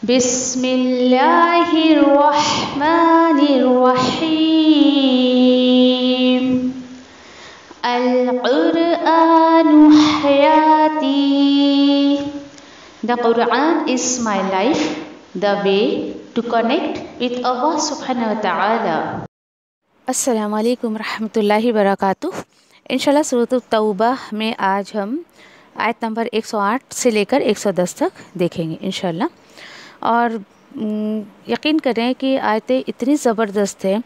بسم اللہ الرحمن الرحیم القرآن حیاتی. The Quran is my life, the way to connect with Allah subhanahu wa ta'ala. السلام علیکم ورحمۃ اللہ وبرکاتہ. انشاءاللہ سورۃ التوبہ میں آج ہم آیت نمبر 108 سے لے کر 110 تک دیکھیں گے انشاءاللہ. اور یقین کریں کہ آیتیں اتنی زبردست ہیں،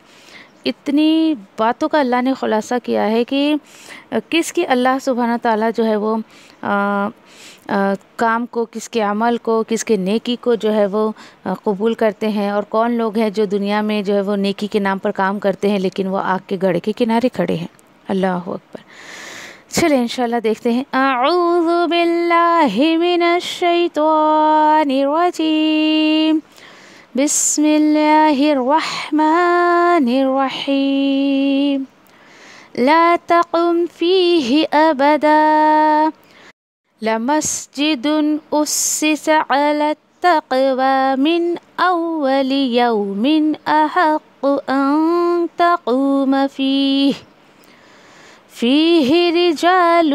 اتنی باتوں کا اللہ نے خلاصہ کیا ہے کہ کس کی اللہ سبحانہ تعالیٰ جو ہے وہ کام کو، کس کے عمل کو، کس کے نیکی کو جو ہے وہ قبول کرتے ہیں، اور کون لوگ ہیں جو دنیا میں جو ہے وہ نیکی کے نام پر کام کرتے ہیں لیکن وہ آگ کے گڑھے کے کنارے کھڑے ہیں. اللہ اکبر. چلیں انشاءاللہ دیکھتے ہیں. اعوذ باللہ من الشیطان الرجیم. بسم اللہ الرحمن الرحیم. لا تقم فیہ ابدا لمسجد اسس علی التقوی من اول یوم احق ان تقوم فیہ رجال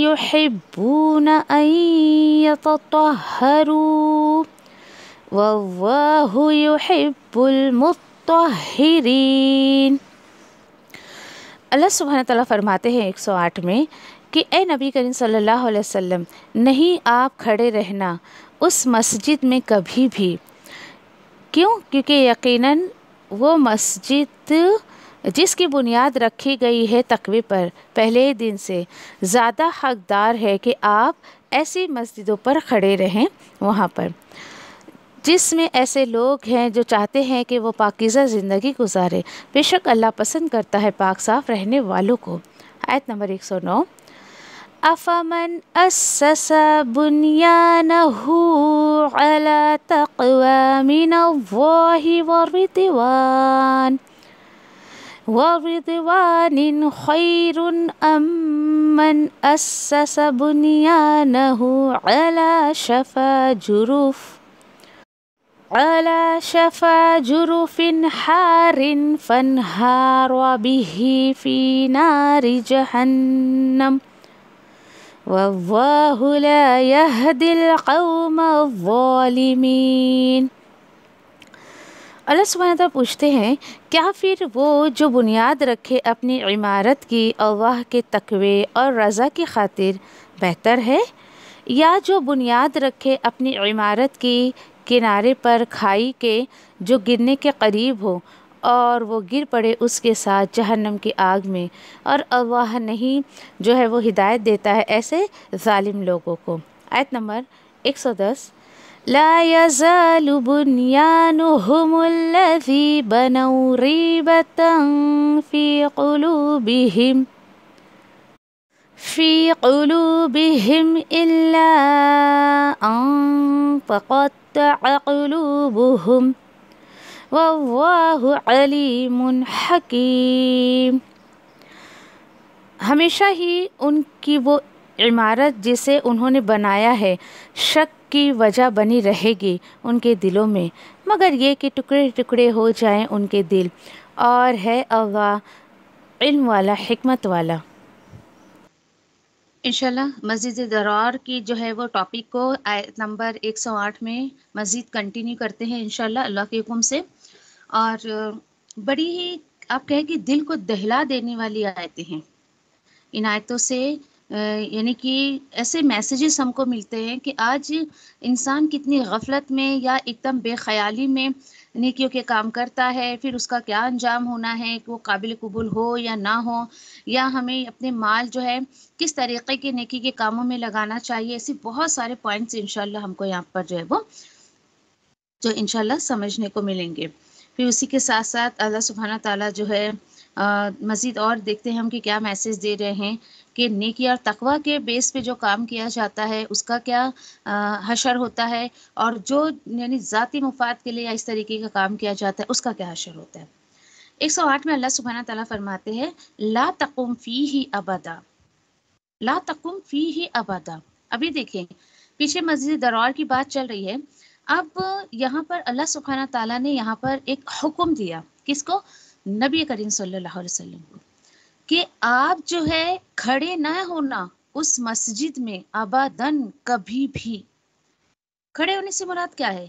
یحبون ان یتطہروا واللہ یحب المطہرین. اللہ سبحانہ تعالیٰ فرماتے ہیں 108 میں کہ اے نبی کریم صلی اللہ علیہ وسلم، نہیں آپ کھڑے رہنا اس مسجد میں کبھی بھی. کیوں؟ کیونکہ یقیناً وہ مسجد جس کی بنیاد رکھی گئی ہے تقوی پر پہلے دن سے، زیادہ حقدار ہے کہ آپ ایسی مسجدوں پر کھڑے رہیں، وہاں پر جس میں ایسے لوگ ہیں جو چاہتے ہیں کہ وہ پاکیزہ زندگی گزارے. بے شک اللہ پسند کرتا ہے پاک صاف رہنے والوں کو. آیت نمبر 109. افمن اسس بنیانہ علی تقوی من اللہ ورضوان خیر ام من اسس بنیانہ علی شفا جرف حار فانہار بہ فی نار جہنم واللہ لا یہدی القوم الظالمین. اللہ سبحانہ تعالیٰ پوچھتے ہیں کیا پھر وہ جو بنیاد رکھے اپنی عمارت کی اللہ کے تقوی اور رضا کی خاطر بہتر ہے، یا جو بنیاد رکھے اپنی عمارت کی کنارے پر کھائی کے جو گرنے کے قریب ہو اور وہ گر پڑے اس کے ساتھ جہنم کی آگ میں، اور اللہ نہیں جو ہے وہ ہدایت دیتا ہے ایسے ظالم لوگوں کو. آیت نمبر 110. لا يزال بنيانهم الذي بنوا ريبة في قلوبهم إلا أن تقطع قلوبهم واللہ علیم حکیم. ہمیشہ ہی ان کی وہ عمارت جسے انہوں نے بنایا ہے شک کی وجہ بنی رہے گی ان کے دلوں میں، مگر یہ کہ ٹکڑے ٹکڑے ہو جائیں ان کے دل، اور ہے اللہ علم والا، حکمت والا. انشاءاللہ مسجد درار کی جو ہے وہ ٹاپک کو آیت نمبر 108 میں مزید کنٹینیو کرتے ہیں انشاءاللہ اللہ کے حکم سے. اور بڑی ہی آپ کہیں کہ دل کو دہلا دینے والی آیتیں ہیں. ان آیتوں سے یعنی کہ ایسے میسیجز ہم کو ملتے ہیں کہ آج انسان کتنی غفلت میں یا ایک دم بے خیالی میں نیکیوں کے کام کرتا ہے، پھر اس کا کیا انجام ہونا ہے کہ وہ قابل قبول ہو یا نہ ہو، یا ہمیں اپنے مال جو ہے کس طریقے کے نیکی کے کاموں میں لگانا چاہیے. ایسی بہت سارے پوائنٹس انشاءاللہ ہم کو یہاں پر جو ہے وہ جو انشاءاللہ سمجھنے کو ملیں گے. پھر اسی کے ساتھ ساتھ اللہ سبحانہ تعالیٰ جو ہے مزید اور دیکھتے ہیں ہم کہ کیا میسیج دے رہے ہیں کہ نیکی اور تقوی کے بیس پہ جو کام کیا جاتا ہے اس کا کیا حشر ہوتا ہے، اور جو یعنی ذاتی مفاد کے لیے اس طریقے کا کام کیا جاتا ہے اس کا کیا حشر ہوتا ہے. 108 میں اللہ سبحانہ تعالیٰ فرماتے ہیں لا تقم فیہ ابدا، لا تقم فیہ ابدا. ابھی دیکھیں پیچھے مسجد درار کی بات چل رہی ہے، اب یہاں پر اللہ سبحانہ تعالیٰ نے یہاں پر ایک حکم دیا، کس کو؟ نبی کریم صلی اللہ علیہ وسلم کو، کہ آپ جو ہے کھڑے نہ ہونا اس مسجد میں ابداً، کبھی بھی۔ کھڑے ہونے سے مراد کیا ہے؟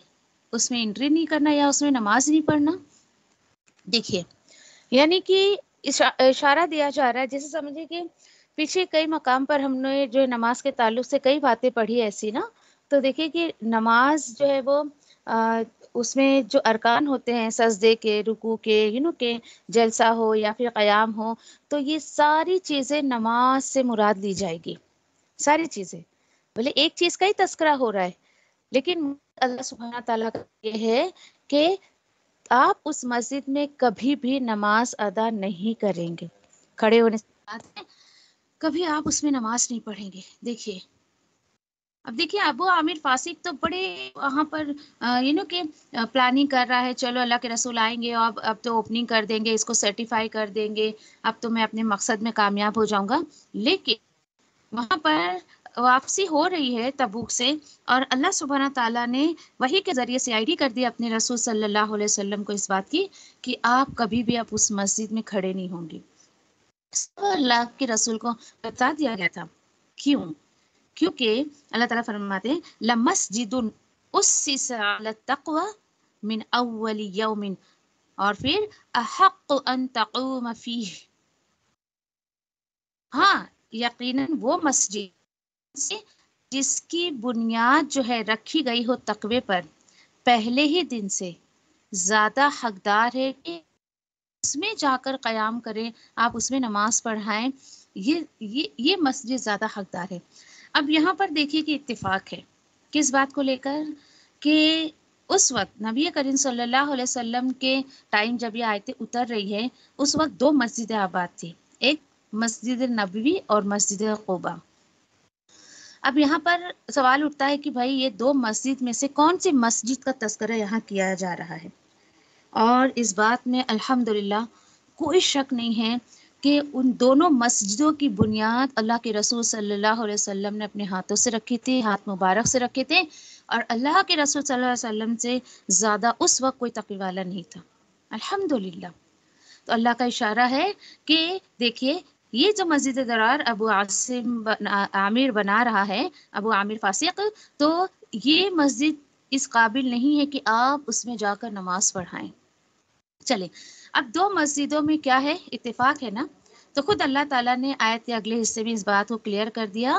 اس میں انٹری نہیں کرنا یا اس میں نماز نہیں پڑھنا۔ دیکھیے، یعنی کہ اشارہ دیا جا رہا ہے، جیسے سمجھے کہ پیچھے کئی مقام پر ہم نے جو نماز کے تعلق سے کئی باتیں پڑھی ایسی نا، تو دیکھیے کہ نماز جو ہے وہ اس میں جو ارکان ہوتے ہیں سجدے کے، رکوع کے، کہ جلسہ ہو یا پھر قیام ہو، تو یہ ساری چیزیں نماز سے مراد لی جائے گی، ساری چیزیں۔ بھلے ایک چیز کا ہی تذکرہ ہو رہا ہے، لیکن اللہ سبحانہ تعالیٰ کا یہ ہے کہ آپ اس مسجد میں کبھی بھی نماز ادا نہیں کریں گے، کھڑے ہونے سے بات ہے، کبھی آپ اس میں نماز نہیں پڑھیں گے۔ دیکھیے، اب دیکھیے ابو عامر فاسق تو بڑے وہاں پر کہ پلاننگ کر رہا ہے، چلو اللہ کے رسول آئیں گے اور اب تو اوپننگ کر دیں گے، اس کو سرٹیفائی کر دیں گے، اب تو میں اپنے مقصد میں کامیاب ہو جاؤں گا۔ لیکن وہاں پر واپسی ہو رہی ہے تبوک سے، اور اللہ سبحانہ تعالیٰ نے وحی کے ذریعے سے آئی ڈی کر دی اپنے رسول صلی اللہ علیہ وسلم کو اس بات کی کہ آپ کبھی بھی اب اس مسجد میں کھڑے نہیں ہوں گے۔ اللہ کے رسول کو بتا دیا گیا تھا، کیوں؟ کیونکہ اللہ تعالیٰ فرماتے ہیں لَمَسْجِدٌ أُسِّسَ عَلَى التَّقْوَى مِنْ أَوَّلِ يَوْمٍ، اور پھر أَحَقُّ أَن تَقُومَ فِيهِ، ہاں یقیناً وہ مسجد سے جس کی بنیاد جو ہے رکھی گئی ہو تقوی پر، پہلے ہی دن سے زیادہ حقدار ہے کہ اس میں جا کر قیام کریں، آپ اس میں نماز پڑھائیں، یہ مسجد زیادہ حقدار ہے۔ اب یہاں پر دیکھیے کہ اتفاق ہے کس بات کو لے کر، کہ اس وقت نبی کریم صلی اللہ علیہ وسلم کے ٹائم جب یہ آیتیں اتر رہی ہے، اس وقت دو مسجدیں آباد تھی، ایک مسجد نبوی اور مسجد قباء۔ اب یہاں پر سوال اٹھتا ہے کہ بھائی یہ دو مسجد میں سے کون سی مسجد کا تذکرہ یہاں کیا جا رہا ہے؟ اور اس بات میں الحمدللہ کوئی شک نہیں ہے کہ ان دونوں مسجدوں کی بنیاد اللہ کے رسول صلی اللہ علیہ وسلم نے اپنے ہاتھوں سے رکھی تھی، ہاتھ مبارک سے رکھے تھے، اور اللہ کے رسول صلی اللہ علیہ وسلم سے زیادہ اس وقت کوئی تقوی والا نہیں تھا، الحمدللہ۔ تو اللہ کا اشارہ ہے کہ دیکھیے یہ جو مسجد درار ابو عامر بنا رہا ہے، ابو عامر فاسق، تو یہ مسجد اس قابل نہیں ہے کہ آپ اس میں جا کر نماز پڑھائیں۔ چلے، اب دو مسجدوں میں کیا ہے؟ اتفاق ہے نا؟ تو خود اللہ تعالیٰ نے آیت کے اگلے حصے میں اس بات کو کلیئر کر دیا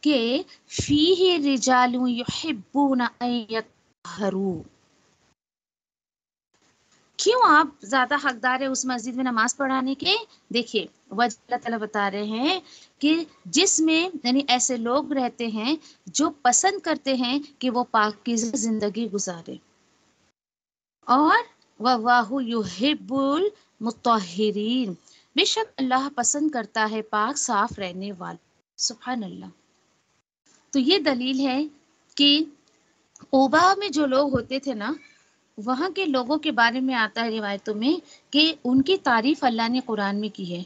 کہ فیہ رجال یحبون ان یطہروا۔ کیوں آپ زیادہ حقدار ہے اس مسجد میں نماز پڑھانے کے؟ دیکھیے وجہ اللہ تعالیٰ بتا رہے ہیں کہ جس میں یعنی ایسے لوگ رہتے ہیں جو پسند کرتے ہیں کہ وہ پاکیزہ زندگی گزارے، اور واللہ یحب المطہرین، بے شک اللہ پسند کرتا ہے پاک صاف رہنے والے۔ سبحان اللہ۔ تو یہ دلیل ہے کہ اوبا میں جو لوگ ہوتے تھے نا، وہاں کے لوگوں کے بارے میں آتا ہے روایتوں میں کہ ان کی تعریف اللہ نے قرآن میں کی ہے،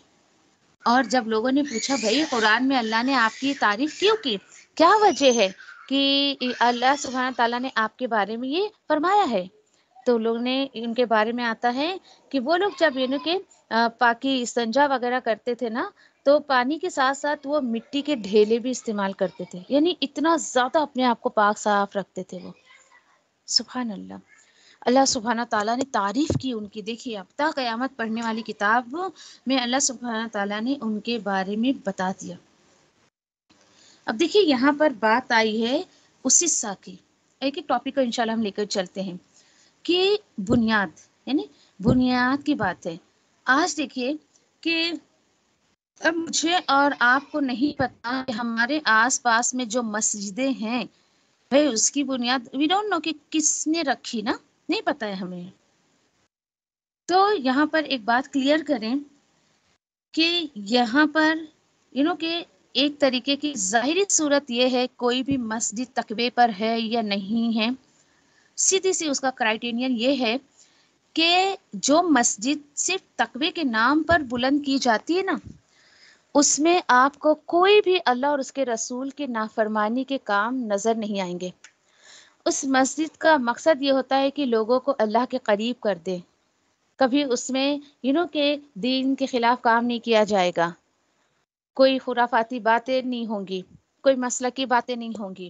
اور جب لوگوں نے پوچھا بھائی قرآن میں اللہ نے آپ کی تعریف کیوں کی، کیا وجہ ہے کہ اللہ سبحانہ تعالیٰ نے آپ کے بارے میں یہ فرمایا ہے، تو لوگ نے ان کے بارے میں آتا ہے کہ وہ لوگ جب کہ پاکی استنجا وغیرہ کرتے تھے نا، تو پانی کے ساتھ ساتھ وہ مٹی کے ڈھیلے بھی استعمال کرتے تھے، یعنی اتنا زیادہ اپنے آپ کو پاک صاف رکھتے تھے وہ۔ سبحان اللہ۔ اللہ سبحانہ تعالیٰ نے تعریف کی ان کی، دیکھیے اب تک قیامت پڑھنے والی کتاب میں اللہ سبحانہ تعالیٰ نے ان کے بارے میں بتا دیا۔ اب دیکھیے یہاں پر بات آئی ہے اسی سا کی، ایک ایک ٹاپک کو انشاءاللہ ہم لے کر چلتے ہیں کہ بنیاد، یعنی بنیاد کی بات ہے۔ آج دیکھیے کہ اب مجھے اور آپ کو نہیں پتا کہ ہمارے آس پاس میں جو مسجدیں ہیں بھائی اس کی بنیاد وی ڈونٹ نو کہ کس نے رکھی نا، نہیں پتا ہے ہمیں۔ تو یہاں پر ایک بات کلیئر کریں کہ یہاں پر کہ ایک طریقے کی ظاہری صورت یہ ہے کوئی بھی مسجد تقوی پر ہے یا نہیں ہے، سیدھی سی اس کا کرائیٹیرین یہ ہے کہ جو مسجد صرف تقوی کے نام پر بلند کی جاتی ہے نا، اس میں آپ کو کوئی بھی اللہ اور اس کے رسول کے نافرمانی کے کام نظر نہیں آئیں گے، اس مسجد کا مقصد یہ ہوتا ہے کہ لوگوں کو اللہ کے قریب کر دے. کبھی اس میں کہ دین کے خلاف کام نہیں کیا جائے گا، کوئی خرافاتی باتیں نہیں ہوں گی، کوئی مسلکی باتیں نہیں ہوں گی،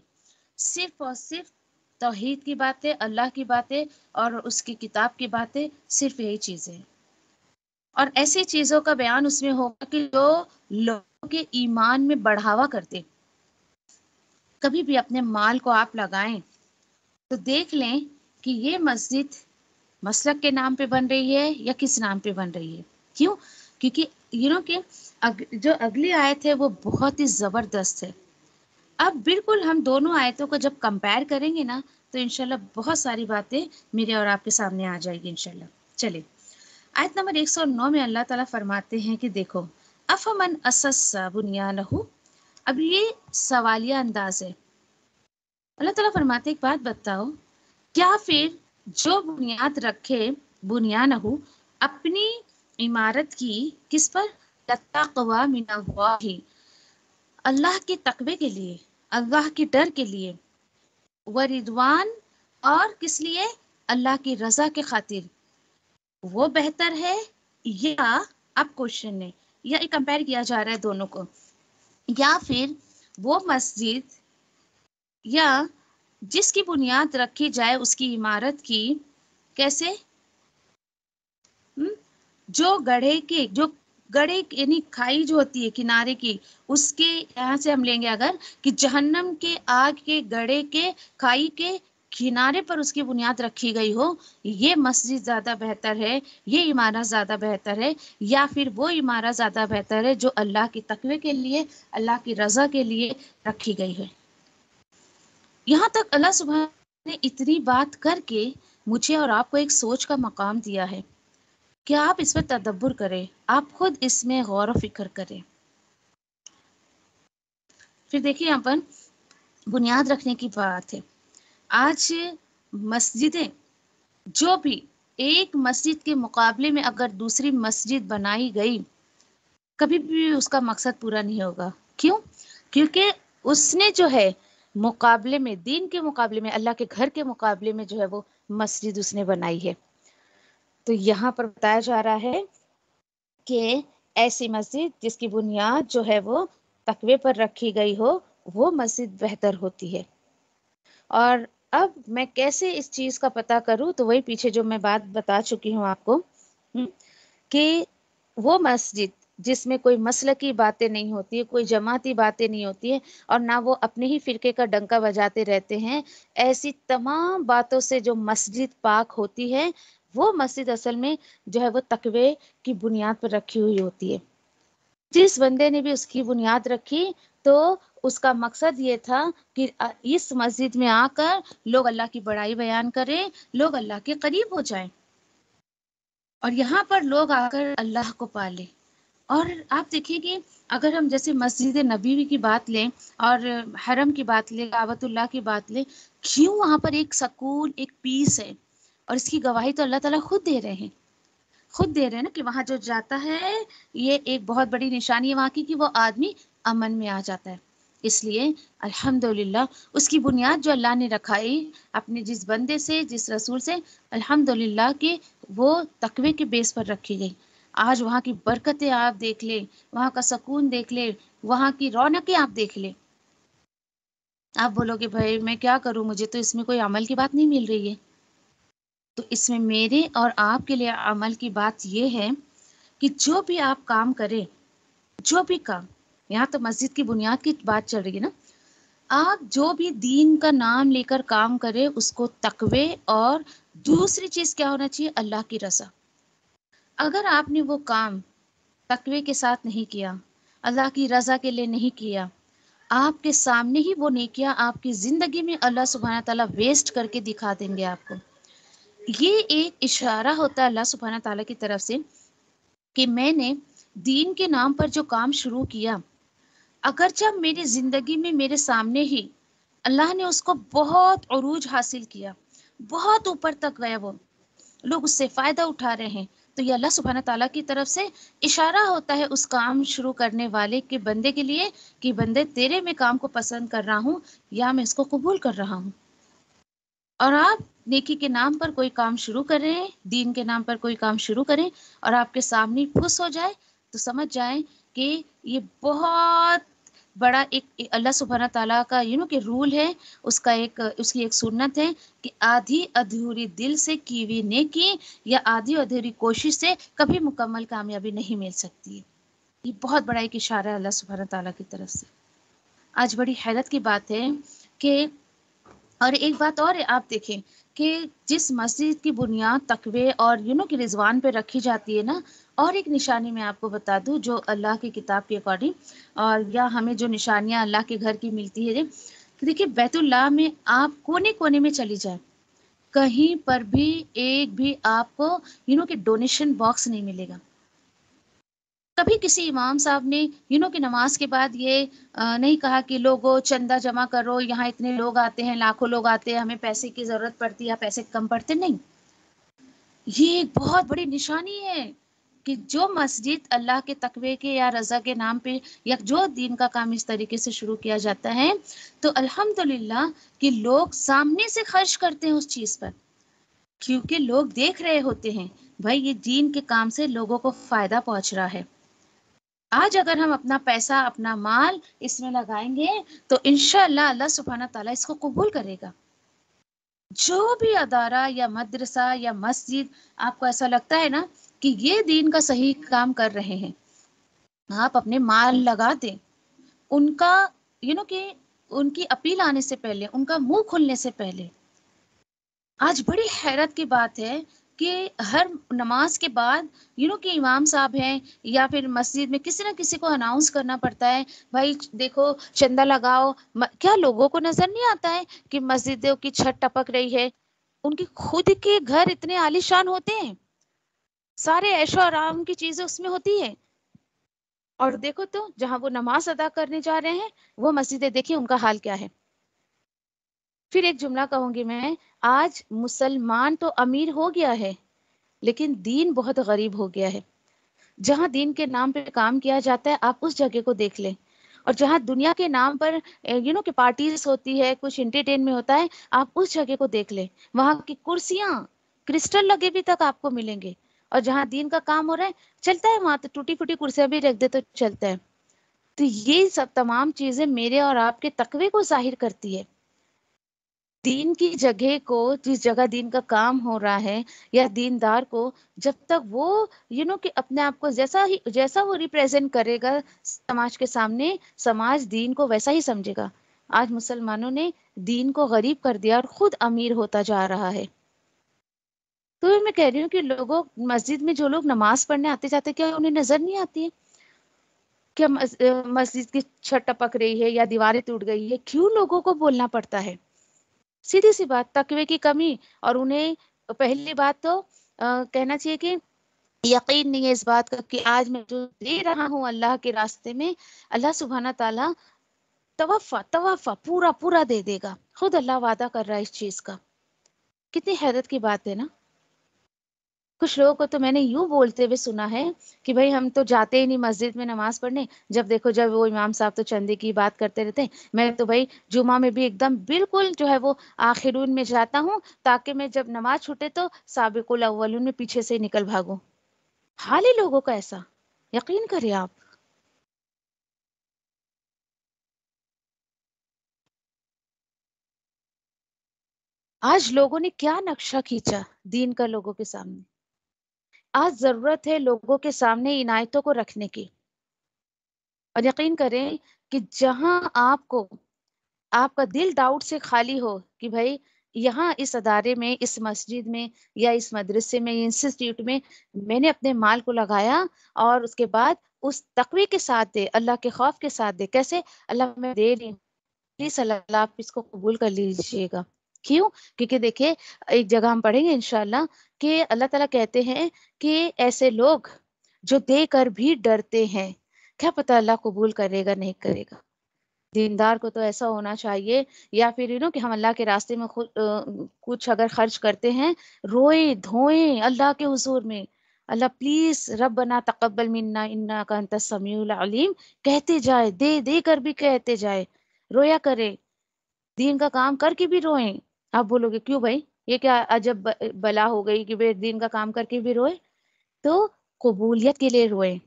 صرف اور صرف توحید کی باتیں، اللہ کی باتیں اور اس کی کتاب کی باتیں، صرف یہی چیزیں. اور ایسی چیزوں کا بیان اس میں ہوگا کہ جو لوگوں کے ایمان میں بڑھاوا کرتے. کبھی بھی اپنے مال کو آپ لگائیں تو دیکھ لیں کہ یہ مسجد مسلک کے نام پہ بن رہی ہے یا کس نام پہ بن رہی ہے. کیوں؟ کیونکہ کہ جو اگلی آیت ہے وہ بہت ہی زبردست ہے. اب بالکل ہم دونوں آیتوں کو جب کمپیئر کریں گے نا تو انشاءاللہ بہت ساری باتیں میرے اور آپ کے سامنے آ جائے گی انشاءاللہ. چلے آیت نمبر 109 میں اللہ تعالیٰ فرماتے ہیں کہ دیکھو افمن اسس بنیانہ. اب یہ سوالیہ انداز ہے. اللہ تعالیٰ فرماتے ایک بات بتاؤ، کیا پھر جو بنیاد رکھے بنیانہ اپنی عمارت کی کس پر؟ تقوی من اللہ، اللہ کے تقوی کے لیے، اللہ کے ڈر کے لیے، ورضوان اور کس لیے؟ اللہ کی رضا کے خاطر، وہ بہتر ہے. یا اب کوشچن ہے یا کمپیئر کیا جا رہا ہے دونوں کو، یا پھر وہ مسجد یا جس کی بنیاد رکھی جائے اس کی عمارت کی کیسے؟ جو گڑھے یعنی کھائی جو ہوتی ہے کنارے کی، اس کے یہاں سے ہم لیں گے اگر کہ جہنم کے آگ کے گڑھے کے کھائی کے کنارے پر اس کی بنیاد رکھی گئی ہو، یہ مسجد زیادہ بہتر ہے، یہ عمارت زیادہ بہتر ہے، یا پھر وہ عمارت زیادہ بہتر ہے جو اللہ کے تقوی کے لیے، اللہ کی رضا کے لیے رکھی گئی ہے. یہاں تک اللہ سبحانہ نے اتنی بات کر کے مجھے اور آپ کو ایک سوچ کا مقام دیا ہے کہ آپ اس پر تدبر کریں، آپ خود اس میں غور و فکر کریں. پھر دیکھیے یہاں پر بنیاد رکھنے کی بات ہے. آج مسجدیں جو بھی ایک مسجد کے مقابلے میں اگر دوسری مسجد بنائی گئی، کبھی بھی اس کا مقصد پورا نہیں ہوگا. کیوں؟ کیونکہ اس نے جو ہے مقابلے میں، دین کے مقابلے میں، اللہ کے گھر کے مقابلے میں جو ہے وہ مسجد اس نے بنائی ہے. تو یہاں پر بتایا جا رہا ہے کہ ایسی مسجد جس کی بنیاد جو ہے وہ تقوی پر رکھی گئی ہو، وہ مسجد بہتر ہوتی ہے. اور اب میں کیسے اس چیز کا پتہ کروں؟ تو وہی پیچھے جو میں بات بتا چکی ہوں آپ کو کہ وہ مسجد جس میں کوئی مسلکی باتیں نہیں ہوتی ہے، کوئی جماعتی باتیں نہیں ہوتی ہے، اور نہ وہ اپنے ہی فرقے کا ڈنکا بجاتے رہتے ہیں، ایسی تمام باتوں سے جو مسجد پاک ہوتی ہے، وہ مسجد اصل میں جو ہے وہ تقوی کی بنیاد پر رکھی ہوئی ہوتی ہے. جس بندے نے بھی اس کی بنیاد رکھی تو اس کا مقصد یہ تھا کہ اس مسجد میں آ کر لوگ اللہ کی بڑائی بیان کریں، لوگ اللہ کے قریب ہو جائیں، اور یہاں پر لوگ آ کر اللہ کو پالیں. اور آپ دیکھیں کہ اگر ہم جیسے مسجد نبوی کی بات لیں اور حرم کی بات لیں، کعبۃ اللہ کی بات لیں، کیوں وہاں پر ایک سکون، ایک پیس ہے، اور اس کی گواہی تو اللہ تعالیٰ خود دے رہے ہیں. خود دے رہے ہیں نا کہ وہاں جو جاتا ہے، یہ ایک بہت بڑی نشانی ہے وہاں کی کہ وہ آدمی امن میں آ جاتا ہے. اس لیے الحمدللہ اس کی بنیاد جو اللہ نے رکھائی اپنے جس بندے سے، جس رسول سے، الحمدللہ کہ وہ تقوی کے بیس پر رکھی گئی. آج وہاں کی برکتیں آپ دیکھ لیں، وہاں کا سکون دیکھ لیں، وہاں کی رونقیں آپ دیکھ لیں. آپ بولو گے بھائی میں کیا کروں، مجھے تو اس میں کوئی عمل کی بات نہیں مل رہی ہے. تو اس میں میرے اور آپ کے لیے عمل کی بات یہ ہے کہ جو بھی آپ کام کریں، جو بھی کام، یہاں تو مسجد کی بنیاد کی بات چل رہی ہے نا، آپ جو بھی دین کا نام لے کر کام کریں اس کو تقوی، اور دوسری چیز کیا ہونا چاہیے؟ اللہ کی رضا. اگر آپ نے وہ کام تقوی کے ساتھ نہیں کیا، اللہ کی رضا کے لیے نہیں کیا، آپ کے سامنے ہی وہ نیکیاں آپ کی زندگی میں اللہ سبحانہ تعالیٰ ویسٹ کر کے دکھا دیں گے آپ کو. یہ ایک اشارہ ہوتا ہے اللہ سبحانہ تعالیٰ کی طرف سے کہ میں نے دین کے نام پر جو کام شروع کیا، اگرچہ میری زندگی میں میرے سامنے ہی اللہ نے اس کو بہت عروج حاصل کیا، بہت اوپر تک گیا، وہ لوگ اس سے فائدہ اٹھا رہے ہیں، تو یہ اللہ سبحانہ تعالیٰ کی طرف سے اشارہ ہوتا ہے اس کام شروع کرنے والے کے بندے کے لیے کہ بندے تیرے میں کام کو پسند کر رہا ہوں یا میں اس کو قبول کر رہا ہوں. اور آپ نیکی کے نام پر کوئی کام شروع کریں، دین کے نام پر کوئی کام شروع کریں اور آپ کے سامنے پھس ہو جائے تو سمجھ جائیں کہ یہ بہت بڑا ایک اللہ سبحانہ تعالیٰ کا کہ رول ہے، اس کی ایک سنت ہے کہ آدھی ادھوری دل سے کی ہوئی نیکی یا آدھی ادھوری کوشش سے کبھی مکمل کامیابی نہیں مل سکتی ہے۔ یہ بہت بڑا ایک اشارہ ہے اللہ سبحانہ تعالیٰ کی طرف سے۔ آج بڑی حیرت کی بات ہے کہ اور ایک بات اور ہے، آپ دیکھیں کہ جس مسجد کی بنیاد تقوی اور کی رضوان پہ رکھی جاتی ہے نا، اور ایک نشانی میں آپ کو بتا دوں جو اللہ کی کتاب کے اکارڈنگ اور یا ہمیں جو نشانیاں اللہ کے گھر کی ملتی ہے، دیکھیے بیت اللہ میں آپ کونے کونے میں چلی جائیں، کہیں پر بھی ایک بھی آپ کو کہ ڈونیشن باکس نہیں ملے گا۔ کبھی کسی امام صاحب نے کہ نماز کے بعد یہ نہیں کہا کہ لوگوں چندہ جمع کرو، یہاں اتنے لوگ آتے ہیں، لاکھوں لوگ آتے ہیں، ہمیں پیسے کی ضرورت پڑتی ہے یا پیسے کم پڑتے، نہیں۔ یہ ایک بہت بڑی نشانی ہے کہ جو مسجد اللہ کے تقوی کے یا رضا کے نام پہ یا جو دین کا کام اس طریقے سے شروع کیا جاتا ہے تو الحمدللہ کہ لوگ سامنے سے خرچ کرتے ہیں اس چیز پر، کیونکہ لوگ دیکھ رہے ہوتے ہیں بھائی یہ دین کے کام سے لوگوں کو فائدہ پہنچ رہا ہے۔ آج اگر ہم اپنا پیسہ اپنا مال اس میں لگائیں گے تو انشاءاللہ اللہ سبحانہ تعالیٰ اس کو قبول کرے گا۔ جو بھی ادارہ یا مدرسہ یا مسجد آپ کو ایسا لگتا ہے نا کہ یہ دین کا صحیح کام کر رہے ہیں، آپ اپنے مال لگا دیں، ان کا کہ ان کی اپیل آنے سے پہلے، ان کا منہ کھلنے سے پہلے۔ آج بڑی حیرت کی بات ہے کہ ہر نماز کے بعد کہ امام صاحب ہیں یا پھر مسجد میں کسی نہ کسی کو اناؤنس کرنا پڑتا ہے، بھائی دیکھو چندہ لگاؤ۔ کیا لوگوں کو نظر نہیں آتا ہے کہ مسجدوں کی چھت ٹپک رہی ہے؟ ان کی خود کے گھر اتنے عالیشان ہوتے ہیں، سارے عیش و آرام کی چیزیں اس میں ہوتی ہے، اور دیکھو تو جہاں وہ نماز ادا کرنے جا رہے ہیں وہ مسجدیں دیکھیں ان کا حال کیا ہے۔ پھر ایک جملہ کہوں گی میں، آج مسلمان تو امیر ہو گیا ہے لیکن دین بہت غریب ہو گیا ہے۔ جہاں دین کے نام پہ کام کیا جاتا ہے آپ اس جگہ کو دیکھ لیں، اور جہاں دنیا کے نام پر کہ پارٹیز ہوتی ہے، کچھ انٹرٹین میں ہوتا ہے، آپ اس جگہ کو دیکھ لیں، وہاں کی کرسیاں کرسٹل لگے بھی تک آپ کو ملیں گے، اور جہاں دین کا کام ہو رہا ہے چلتا ہے وہاں تو ٹوٹی پھوٹی کرسیاں بھی رکھ دے تو چلتا ہے۔ تو یہ سب تمام چیزیں میرے اور آپ کے تقوی کو ظاہر کرتی ہے۔ دین کی جگہ کو، جس جگہ دین کا کام ہو رہا ہے یا دیندار کو، جب تک وہ کہ اپنے آپ کو جیسا وہ ریپریزنٹ کرے گا سماج کے سامنے، سماج دین کو ویسا ہی سمجھے گا۔ آج مسلمانوں نے دین کو غریب کر دیا اور خود امیر ہوتا جا رہا ہے۔ تو میں کہہ رہی ہوں کہ لوگوں مسجد میں جو لوگ نماز پڑھنے آتے جاتے، کیا انہیں نظر نہیں آتی ہے کہ مسجد کی چھت ٹپک رہی ہے یا دیواریں ٹوٹ گئی ہے؟ کیوں لوگوں کو بولنا پڑتا ہے؟ سیدھی سی بات، تقوی کی کمی۔ اور انہیں پہلی بات تو کہنا چاہیے کہ یقین نہیں ہے اس بات کا کہ آج میں جو دے رہا ہوں اللہ کے راستے میں، اللہ سبحانہ تعالیٰ توفع پورا پورا دے دے گا۔ خود اللہ وعدہ کر رہا ہے اس چیز کا۔ کتنی حیرت کی بات ہے نا۔ کچھ لوگوں کو تو میں نے یوں بولتے ہوئے سنا ہے کہ بھائی ہم تو جاتے ہی نہیں مسجد میں نماز پڑھنے، جب وہ امام صاحب تو چندے کی بات کرتے رہتے ہیں، میں تو بھائی جمعہ میں بھی ایک دم بالکل جو ہے وہ آخرون میں جاتا ہوں تاکہ میں جب نماز چھوٹے تو سابق الاولون میں پیچھے سے نکل بھاگوں۔ حال ہی لوگوں کا ایسا، یقین کریں آپ۔ آج لوگوں نے کیا نقشہ کھینچا دین کا لوگوں کے سامنے۔ آج ضرورت ہے لوگوں کے سامنے عنایتوں کو رکھنے کی، اور یقین کریں کہ جہاں آپ کو آپ کا دل ڈاؤٹ سے خالی ہو کہ بھائی یہاں اس ادارے میں، اس مسجد میں یا اس مدرسے میں، انسٹیٹیوٹ میں نے اپنے مال کو لگایا، اور اس کے بعد اس تقوی کے ساتھ دے، اللہ کے خوف کے ساتھ دے۔ کیسے؟ اللہ میں دے رہی ہوں، پلیز اللہ آپ اس کو قبول کر لیجئے گا۔ کیوں؟ کیونکہ دیکھیں ایک جگہ ہم پڑھیں گے انشاءاللہ کہ اللہ تعالیٰ کہتے ہیں کہ ایسے لوگ جو دے کر بھی ڈرتے ہیں، کیا پتہ اللہ قبول کرے گا نہیں کرے گا۔ دیندار کو تو ایسا ہونا چاہیے، یا پھر کہ ہم اللہ کے راستے میں خود کچھ اگر خرچ کرتے ہیں، روئیں دھوئیں اللہ کے حضور میں، اللہ پلیز ربنا تقبل منا انک انت السمیع العلیم کہتے جائے، دے دے کر بھی کہتے جائے، رویا کرے، دین کا کام کر کے بھی روئیں۔ آپ بولو گے کیوں بھائی، یہ کیا عجب بلا ہو گئی کہ وہ دین کا کام کر کے بھی روئے؟ تو قبولیت کے لیے روئے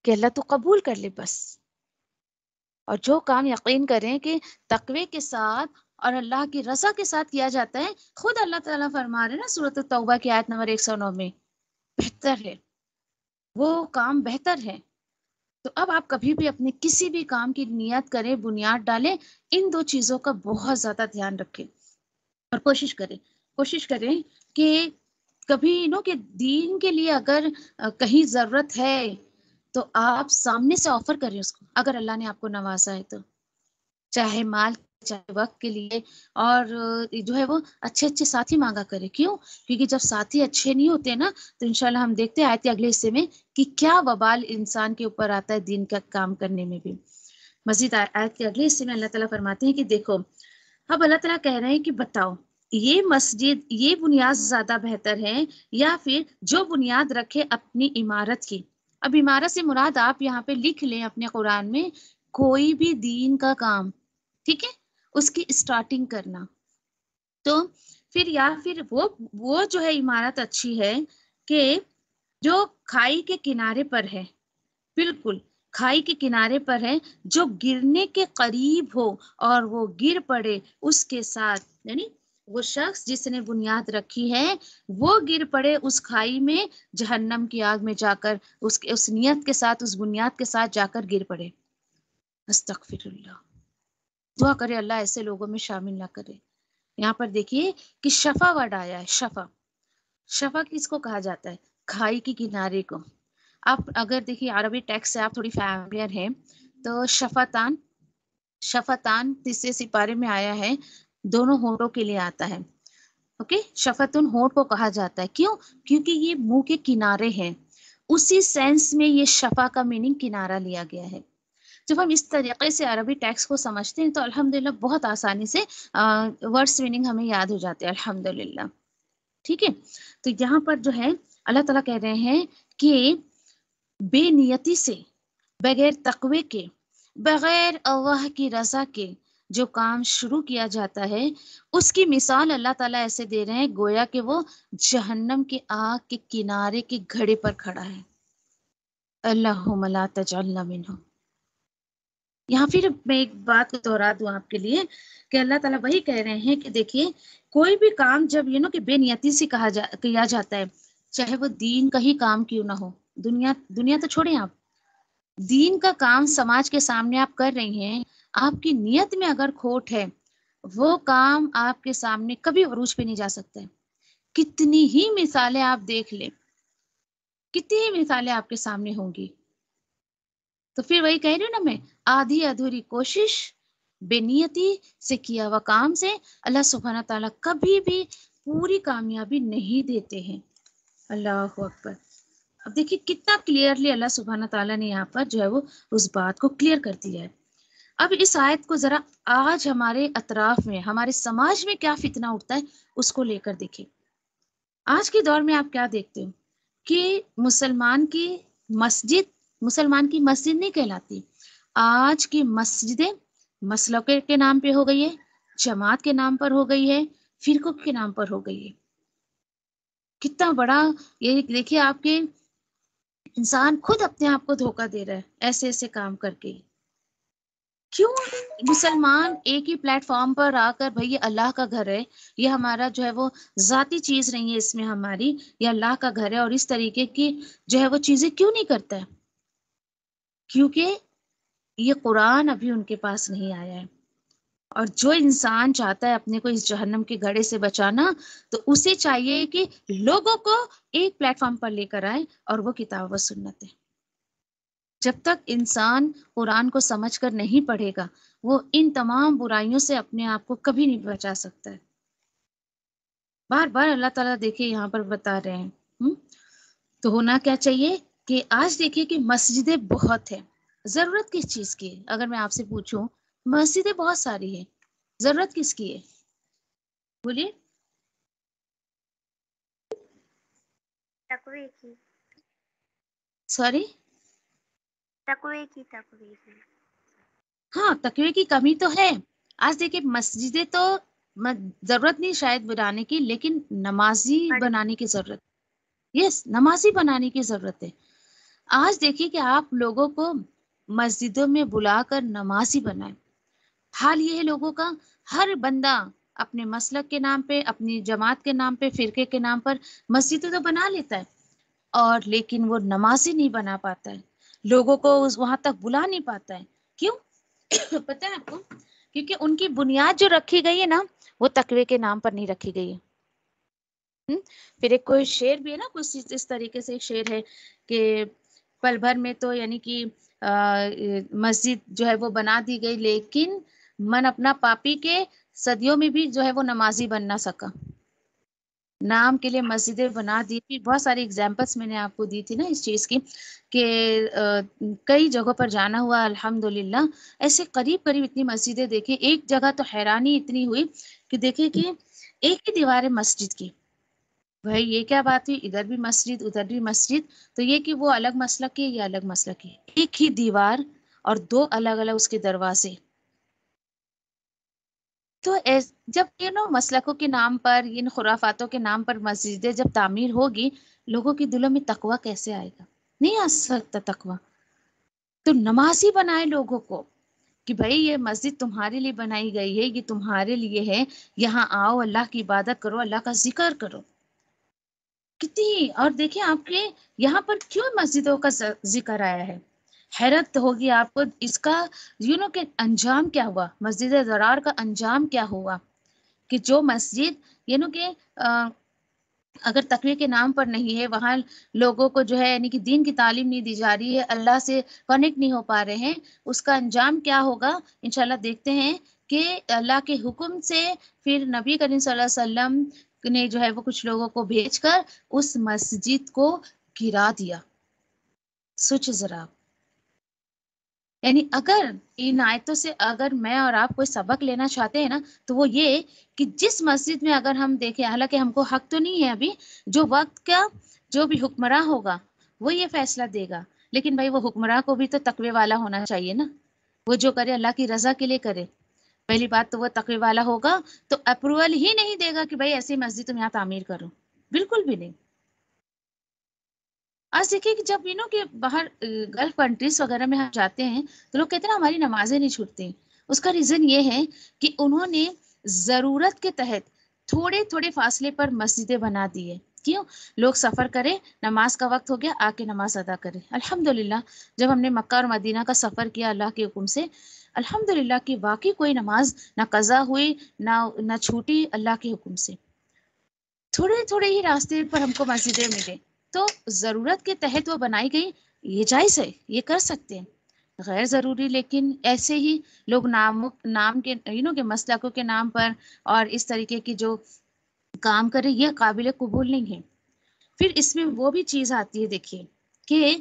کہ اللہ تو قبول کر لے بس. اور جو کام یقین کریں کہ تقوی کے ساتھ اور اللہ کی رضا کے ساتھ کیا جاتا ہے، خود اللہ تعالیٰ فرما رہے ہیں نا سورۃ التوبہ کی آیت نمبر 109 میں، بہتر ہے، وہ کام بہتر ہے. تو اب آپ کبھی بھی اپنے کسی بھی کام کی نیت کریں، بنیاد ڈالیں، ان دو چیزوں کا بہت زیادہ دھیان رکھیں اور کوشش کریں کہ کبھی کہ دین کے لیے اگر کہیں ضرورت ہے تو آپ سامنے سے آفر کریں اس کو، اگر اللہ نے آپ کو نوازا ہے تو، چاہے مال چاہے وقت کے لیے. اور جو ہے وہ اچھے اچھے ساتھی مانگا کرے. کیوں؟ کیونکہ جب ساتھی اچھے نہیں ہوتے نا تو انشاءاللہ ہم دیکھتے ہیں آیت کے اگلے حصے میں کہ کیا وبال انسان کے اوپر آتا ہے دین کا کام کرنے میں بھی. مزید آیت کے اگلے حصے میں اللہ تعالیٰ فرماتے ہیں کہ دیکھو، اب اللہ تعالیٰ کہہ رہے ہیں کہ بتاؤ یہ مسجد، یہ بنیاد زیادہ بہتر ہے یا پھر جو بنیاد رکھے اپنی عمارت کی. اب عمارت سے مراد آپ یہاں پہ لکھ لیں اپنے قرآن میں، کوئی بھی دین کا کام، ٹھیک ہے، اس کی اسٹارٹنگ کرنا. تو پھر یا پھر وہ جو ہے عمارت اچھی ہے کہ جو کھائی کے کنارے پر ہے، بالکل کھائی کے کنارے پر ہے، جو گرنے کے قریب ہو اور وہ گر پڑے اس کے ساتھ، یعنی وہ شخص جس نے بنیاد رکھی ہے وہ گر پڑے اس کھائی میں، جہنم کی آگ میں جا کر اس نیت کے ساتھ، اس بنیاد کے ساتھ جا کر گر پڑے. استغفر اللہ. دعا کرے اللہ ایسے لوگوں میں شامل نہ کرے. یہاں پر دیکھیے کہ شفا ورڈ آیا ہے. شفا کس کو کہا جاتا ہے؟ کھائی کے کنارے کو. آپ اگر دیکھیے عربی ٹیکسٹ سے آپ تھوڑی فیملیئر ہیں تو شفتان تیسرے سپارے میں آیا ہے، دونوں ہونٹوں کے لیے آتا ہے. اوکے، شفتن ہونٹ کو کہا جاتا ہے. کیوں؟ کیونکہ یہ منہ کے کنارے ہیں. اسی سینس میں یہ شفا کا میننگ کنارہ لیا گیا ہے. جب ہم اس طریقے سے عربی ٹیکسٹ کو سمجھتے ہیں تو الحمدللہ بہت آسانی سے ورڈس میننگ ہمیں یاد ہو جاتے ہیں الحمدللہ. ٹھیک ہے، تو یہاں پر جو ہے اللہ تعالیٰ کہہ رہے ہیں کہ بے نیتی سے، بغیر تقوی کے، بغیر اللہ کی رضا کے جو کام شروع کیا جاتا ہے اس کی مثال اللہ تعالیٰ ایسے دے رہے ہیں گویا کہ وہ جہنم کی آگ کے کنارے کے گھڑے پر کھڑا ہے. اللہم لا تجعلنا منہم. یہاں پھر میں ایک بات کو دہرا دوں آپ کے لیے کہ اللہ تعالیٰ وہی کہہ رہے ہیں کہ دیکھیے کوئی بھی کام جب کہ بے نیتی سے کیا جاتا ہے، چاہے وہ دین کا ہی کام کیوں نہ ہو، دنیا تو چھوڑیں، آپ دین کا کام سماج کے سامنے آپ کر رہی ہیں، آپ کی نیت میں اگر کھوٹ ہے وہ کام آپ کے سامنے کبھی عروج پہ نہیں جا سکتا ہے. کتنی ہی مثالیں آپ دیکھ لیں، کتنی ہی مثالیں آپ کے سامنے ہوں گی. تو پھر وہی کہہ رہی ہوں نا میں، آدھی ادھوری کوشش، بے نیتی سے کیا ہوا کام سے اللہ سبحانہ تعالیٰ کبھی بھی پوری کامیابی نہیں دیتے ہیں. اللہ اکبر. اب دیکھیے کتنا کلیئرلی اللہ سبحانہ تعالیٰ نے یہاں پر جو ہے وہ اس بات کو کلیئر کر دیا ہے. اب اس آیت کو ذرا آج ہمارے اطراف میں، ہمارے سماج میں کیا فتنہ اٹھتا ہے اس کو لے کر دیکھیں. آج کے دور میں آپ کیا دیکھتے ہو کہ مسلمان کی مسجد نہیں کہلاتی. آج کی مسجدیں مسلک کے نام پہ ہو گئی ہے، جماعت کے نام پر ہو گئی ہے، فرقوں کے نام پر ہو گئی ہے. کتنا بڑا یہ دیکھیے آپ کے انسان خود اپنے آپ کو دھوکہ دے رہا ہے ایسے ایسے کام کر کے. کیوں؟ مسلمان ایک ہی پلیٹ فارم پر آ کر بھئی یہ اللہ کا گھر ہے، یہ ہمارا جو ہے وہ ذاتی چیز نہیں ہے، اس میں ہماری یہ اللہ کا گھر ہے، اور اس طریقے کی جو ہے وہ چیزیں کیوں نہیں کرتا ہے؟ کیونکہ یہ قرآن ابھی ان کے پاس نہیں آیا ہے. اور جو انسان چاہتا ہے اپنے کو اس جہنم کے گڑھے سے بچانا تو اسے چاہیے کہ لوگوں کو ایک پلیٹ فارم پر لے کر آئے، اور وہ کتاب و سنت ہے. جب تک انسان قرآن کو سمجھ کر نہیں پڑھے گا وہ ان تمام برائیوں سے اپنے آپ کو کبھی نہیں بچا سکتا ہے. بار بار اللہ تعالیٰ دیکھیں یہاں پر بتا رہے ہیں. تو ہونا کیا چاہیے کہ آج دیکھیے کہ مسجدیں بہت ہیں. ضرورت کس چیز کی ہے؟ اگر میں آپ سے پوچھوں، مسجدیں بہت ساری ہیں، ضرورت کس کی ہے؟ بولیے. تقوی کی. سوری؟ تقوی کی. ہاں، تقوی کی کمی تو ہے. آج دیکھیں ضرورت نہیں شاید بنانے کی، لیکن نمازی بنانے کی ضرورت، یس نمازی بنانے کی ضرورت ہے۔ آج دیکھیے کہ آپ لوگوں کو مسجدوں میں بلا کر نمازی بنائیں۔ حال یہ ہے لوگوں کا، ہر بندہ اپنے مسلک کے نام پہ، اپنی جماعت کے نام پہ، فرقے کے نام پر مسجد تو بنا لیتا ہے، اور لیکن وہ نمازی نہیں بنا پاتا ہے، لوگوں کو وہاں تک بلا نہیں پاتا ہے۔ کیوں؟ پتہ ہے آپ کو؟ کیونکہ ان کی بنیاد جو رکھی گئی ہے نا، وہ تقوی کے نام پر نہیں رکھی گئی ہے۔ پھر ایک کوئی شعر بھی ہے نا، کچھ اس طریقے سے ایک شعر ہے کہ پل بھر میں تو یعنی کہ مسجد جو ہے وہ بنا دی گئی، لیکن من اپنا پاپی کے صدیوں میں بھی جو ہے وہ نمازی بن نہ سکا۔ نام کے لیے مسجدیں بنا دی تھی، بہت ساری اگزامپلس میں نے آپ کو دی تھی نا اس چیز کی، کہ کئی جگہوں پر جانا ہوا الحمدللہ، ایسے قریب قریب اتنی مسجدیں دیکھی۔ ایک جگہ تو حیرانی اتنی ہوئی کہ دیکھیں کہ ایک ہی دیوار ہے مسجد کی، بھائی یہ کیا بات ہوئی، ادھر بھی مسجد ادھر بھی مسجد، تو یہ کہ وہ الگ مسلک کی یا الگ مسلک کی، ایک ہی دیوار اور دو الگ الگ اس کے دروازے۔ تو جب مسلکوں کے نام پر، ان خرافاتوں کے نام پر مسجدیں جب تعمیر ہوگی، لوگوں کے دلوں میں تقویٰ کیسے آئے گا؟ نہیں آ سکتا تقویٰ۔ تو نمازی بنائے لوگوں کو کہ بھائی یہ مسجد تمہارے لیے بنائی گئی ہے، یہ تمہارے لیے ہے، یہاں آؤ، اللہ کی عبادت کرو، اللہ کا ذکر کرو۔ کتنی، اور دیکھیں آپ کے یہاں پر کیوں مسجدوں کا ذکر آیا ہے، حیرت ہوگی آپ کو اس کا، کہ انجام کیا ہوا، مسجد ضرار کا انجام کیا ہوا، کہ جو مسجد کہ اگر تقوی کے نام پر نہیں ہے، وہاں لوگوں کو جو ہے یعنی کہ دین کی تعلیم نہیں دی جا رہی ہے، اللہ سے کنیکٹ نہیں ہو پا رہے ہیں، اس کا انجام کیا ہوگا انشاءاللہ دیکھتے ہیں کہ اللہ کے حکم سے پھر نبی کریم صلی اللہ علیہ وسلم نے جو ہے وہ کچھ لوگوں کو بھیج کر اس مسجد کو گرا دیا۔ سوچ ذرا، یعنی اگر ان آیتوں سے اگر میں اور آپ کوئی سبق لینا چاہتے ہیں نا، تو وہ یہ کہ جس مسجد میں اگر ہم دیکھیں، حالانکہ ہم کو حق تو نہیں ہے ابھی، جو وقت کا جو بھی حکمراں ہوگا وہ یہ فیصلہ دے گا، لیکن بھائی وہ حکمراں کو بھی تو تقوی والا ہونا چاہیے نا، وہ جو کرے اللہ کی رضا کے لیے کرے۔ پہلی بات تو وہ تقوی والا ہوگا تو اپروول ہی نہیں دے گا کہ بھائی ایسی مسجد تم یہاں تعمیر کرو، بالکل بھی نہیں۔ آج دیکھیے کہ جب کے باہر گلف کنٹریز وغیرہ میں ہم جاتے ہیں تو لوگ کہتے ہیں ہماری نمازیں نہیں چھوٹتی، اس کا ریزن یہ ہے کہ انہوں نے ضرورت کے تحت تھوڑے تھوڑے فاصلے پر مسجدیں بنا دی ہے۔ کیوں؟ لوگ سفر کرے، نماز کا وقت ہو گیا، آ کے نماز ادا کرے۔ الحمدللہ جب ہم نے مکہ اور مدینہ کا سفر کیا اللہ کے حکم سے، الحمدللہ کہ واقعی کوئی نماز نہ قضا ہوئی نہ چھوٹی اللہ کے حکم سے۔ تھوڑے تھوڑے ہی راستے پر ہم کو مسجدیں ملے، تو ضرورت کے تحت وہ بنائی گئی، یہ جائز ہے، یہ کر سکتے ہیں۔ غیر ضروری لیکن ایسے ہی لوگ نام کے کے مسلکوں کے نام پر اور اس طریقے کی جو کام کرے، یہ قابل قبول نہیں ہے۔ پھر اس میں وہ بھی چیز آتی ہے، دیکھیے کہ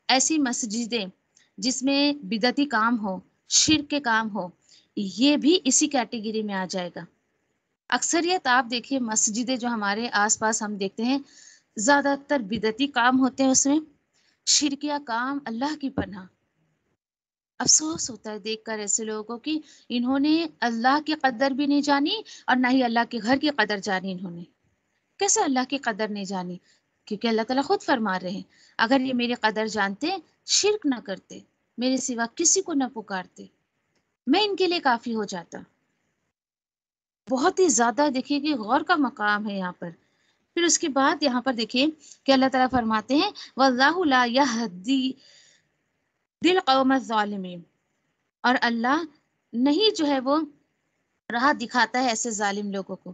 ایسی مسجدیں جس میں بدعتی کام ہو، شرک کے کام ہو، یہ بھی اسی کیٹیگری میں آ جائے گا۔ اکثریت آپ دیکھیے مسجدیں جو ہمارے آس پاس ہم دیکھتے ہیں، زیادہ تر بدعتی کام ہوتے ہیں، اس میں شرکیہ کام، اللہ کی پناہ۔ افسوس ہوتا ہے دیکھ کر ایسے لوگوں کو کہ انہوں نے اللہ کی قدر بھی نہیں جانی اور نہ ہی اللہ کے گھر کی قدر جانی۔ انہوں نے کیسے اللہ کی قدر نہیں جانی؟ کیونکہ اللہ تعالیٰ خود فرما رہے ہیں اگر یہ میری قدر جانتے، شرک نہ کرتے، میرے سوا کسی کو نہ پکارتے، میں ان کے لیے کافی ہو جاتا۔ بہت ہی زیادہ دیکھیے کہ غور کا مقام ہے یہاں پر۔ پھر اس کے بعد یہاں پر دیکھیے کہ اللہ تعالیٰ فرماتے ہیں وَاللَّهُ لَا يَهْدِي الْقَوْمَ الظَّالِمِينَ، اور اللہ نہیں جو ہے وہ راہ دکھاتا ہے ایسے ظالم لوگوں کو۔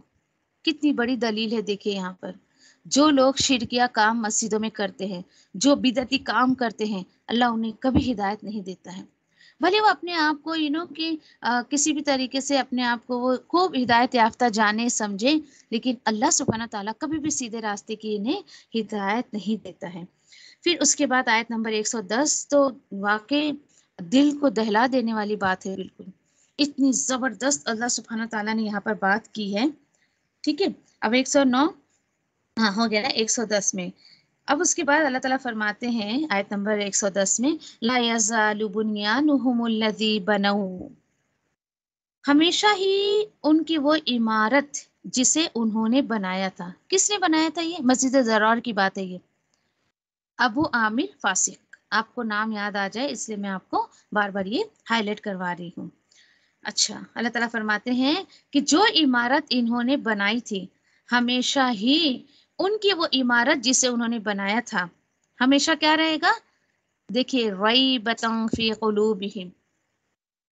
کتنی بڑی دلیل ہے دیکھیے یہاں پر، جو لوگ شرکیہ کام مسجدوں میں کرتے ہیں، جو بدعتی کام کرتے ہیں، اللہ انہیں کبھی ہدایت نہیں دیتا ہے۔ بھلے وہ اپنے آپ کو کہ کسی بھی طریقے سے اپنے آپ کو وہ خوب ہدایت یافتہ جانے سمجھے، لیکن اللہ سبحانہ تعالیٰ کبھی بھی سیدھے راستے کی انہیں ہدایت نہیں دیتا ہے۔ پھر اس کے بعد آیت نمبر 110 تو واقع دل کو دہلا دینے والی بات ہے، بالکل اتنی زبردست اللہ سبحانہ تعالیٰ نے یہاں پر بات کی ہے۔ ٹھیک ہے، اب 109 ہاں ہو گیا نا 110 میں۔ اب اس کے بعد اللہ تعالیٰ فرماتے ہیں آیت نمبر 110 میں لا یزال بنیانہم الذی بنوا، ہمیشہ ہی ان کی وہ عمارت جسے انہوں نے بنایا تھا. کس نے بنایا تھا؟ یہ مسجد ضرار کی بات ہے. یہ ابو عامر فاسق. آپ کو نام یاد آ جائے اس لیے میں آپ کو بار بار یہ ہائی لائٹ کروا رہی ہوں. اچھا، اللہ تعالیٰ فرماتے ہیں کہ جو عمارت انہوں نے بنائی تھی ہمیشہ ہی ان کی وہ عمارت جسے انہوں نے بنایا تھا ہمیشہ کیا رہے گا؟ دیکھیے، ریبۃ فی قلوبہم،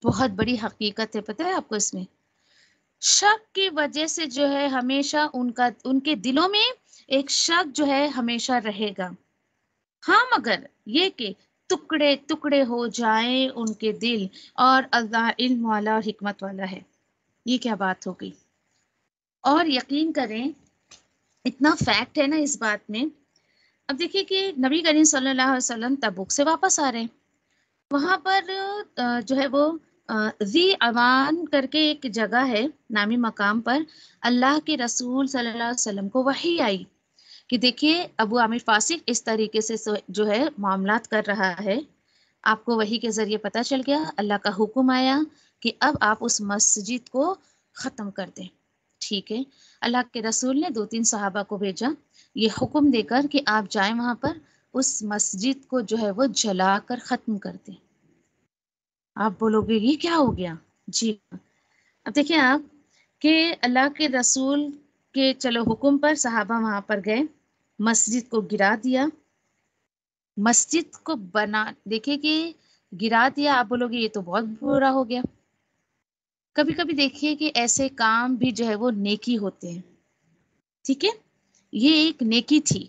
بہت بڑی حقیقت ہے، پتہ ہے آپ کو؟ اس میں شک کی وجہ سے جو ہے ہمیشہ ان کے دلوں میں ایک شک جو ہے ہمیشہ رہے گا. ہاں، مگر یہ کہ ٹکڑے ٹکڑے ہو جائیں ان کے دل، اور اللہ علم والا اور حکمت والا ہے. یہ کیا بات ہو گئی؟ اور یقین کریں، اتنا فیکٹ ہے نا اس بات میں. اب دیکھیے کہ نبی کریم صلی اللہ علیہ وسلم تبوک سے واپس آ رہے ہیں. وہاں پر جو ہے وہ ذی اوان کر کے ایک جگہ ہے، نامی مقام پر اللہ کے رسول صلی اللہ علیہ وسلم کو وحی آئی کہ دیکھیے ابو عامر فاسق اس طریقے سے جو ہے معاملات کر رہا ہے. آپ کو وحی کے ذریعے پتہ چل گیا، اللہ کا حکم آیا کہ اب آپ اس مسجد کو ختم کر دیں. ٹھیک ہے، اللہ کے رسول نے 2-3 صحابہ کو بھیجا یہ حکم دے کر کہ آپ جائیں وہاں پر اس مسجد کو جو ہے وہ جلا کر ختم کر دیں. آپ بولو گے یہ کیا ہو گیا؟ جی، اب دیکھیں آپ کہ اللہ کے رسول کے چلو حکم پر صحابہ وہاں پر گئے، مسجد کو گرا دیا. مسجد کو دیکھیں کہ گرا دیا. آپ بولو گے یہ تو بہت برا ہو گیا. کبھی کبھی دیکھیے کہ ایسے کام بھی جو ہے وہ نیکی ہوتے ہیں. ٹھیک ہے، یہ ایک نیکی تھی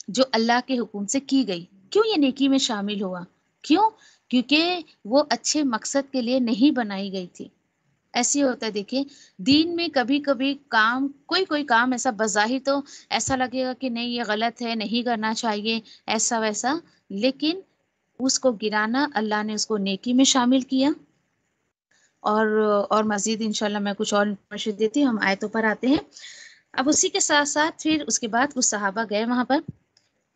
جو اللہ کے حکم سے کی گئی. کیوں یہ نیکی میں شامل ہوا؟ کیوں؟ کیونکہ وہ اچھے مقصد کے لیے نہیں بنائی گئی تھی. ایسے ہوتا ہے، دیکھیں دین میں کبھی کبھی کام کوئی کام ایسا بظاہر تو ایسا لگے گا کہ نہیں یہ غلط ہے، نہیں کرنا چاہیے، ایسا ویسا، لیکن اس کو گرانا اللہ نے اس کو نیکی میں شامل کیا. اور مزید انشاءاللہ میں کچھ اور انفارمیشن دیتی ہوں. ہم آیتوں پر آتے ہیں. اب اسی کے ساتھ ساتھ پھر اس کے بعد کچھ صحابہ گئے وہاں پر،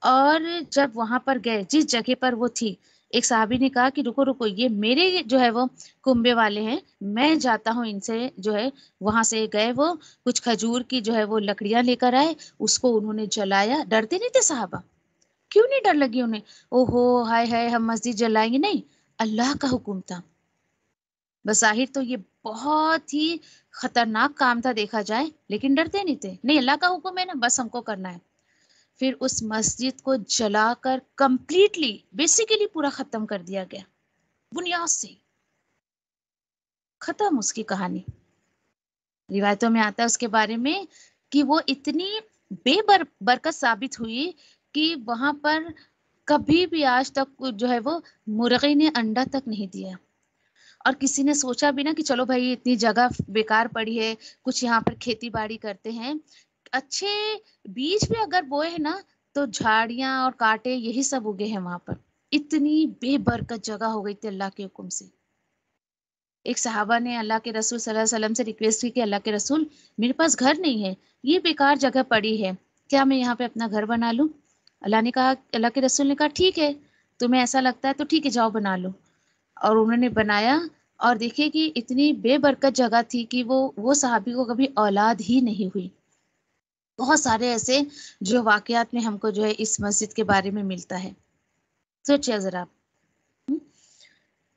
اور جب وہاں پر گئے جس جگہ پر وہ تھی، ایک صحابی نے کہا کہ رکو رکو، یہ میرے جو ہے وہ کنبے والے ہیں، میں جاتا ہوں ان سے جو ہے. وہاں سے گئے، وہ کچھ کھجور کی جو ہے وہ لکڑیاں لے کر آئے، اس کو انہوں نے جلایا. ڈرتے نہیں تھے صحابہ؟ کیوں نہیں ڈر لگی انہیں؟ او ہو ہائے ہائے ہم مسجد جلائیں گے؟ نہیں، اللہ کا حکم تھا. بظاہر تو یہ بہت ہی خطرناک کام تھا دیکھا جائے، لیکن ڈرتے نہیں تھے. نہیں، اللہ کا حکم ہے نا، بس ہم کو کرنا ہے. پھر اس مسجد کو جلا کر کمپلیٹلی بیسیکلی پورا ختم کر دیا گیا، بنیاد سے ختم اس کی کہانی. روایتوں میں آتا ہے اس کے بارے میں کہ وہ اتنی برکت ثابت ہوئی کہ وہاں پر کبھی بھی آج تک جو ہے وہ مرغی نے انڈا تک نہیں دیا. اور کسی نے سوچا بھی نا کہ چلو بھائی اتنی جگہ بیکار پڑی ہے، کچھ یہاں پر کھیتی باڑی کرتے ہیں، اچھے بیج بھی اگر بوئے ہیں نا تو جھاڑیاں اور کانٹے یہی سب اگے ہیں وہاں پر. اتنی بے برکت جگہ ہو گئی تھی اللہ کے حکم سے. ایک صحابہ نے اللہ کے رسول صلی اللہ علیہ وسلم سے ریکویسٹ کی کہ اللہ کے رسول میرے پاس گھر نہیں ہے، یہ بیکار جگہ پڑی ہے، کیا میں یہاں پہ اپنا گھر بنا لوں؟ اللہ کے رسول نے کہا ٹھیک ہے، تمہیں ایسا لگتا ہے تو ٹھیک ہے، جاؤ بنا لو. اور انہوں نے بنایا. اور دیکھیے کہ اتنی بے برکت جگہ تھی کہ وہ صحابی کو کبھی اولاد ہی نہیں ہوئی. بہت سارے ایسے جو واقعات میں ہم کو جو ہے اس مسجد کے بارے میں ملتا ہے. سوچیے ذرا آپ.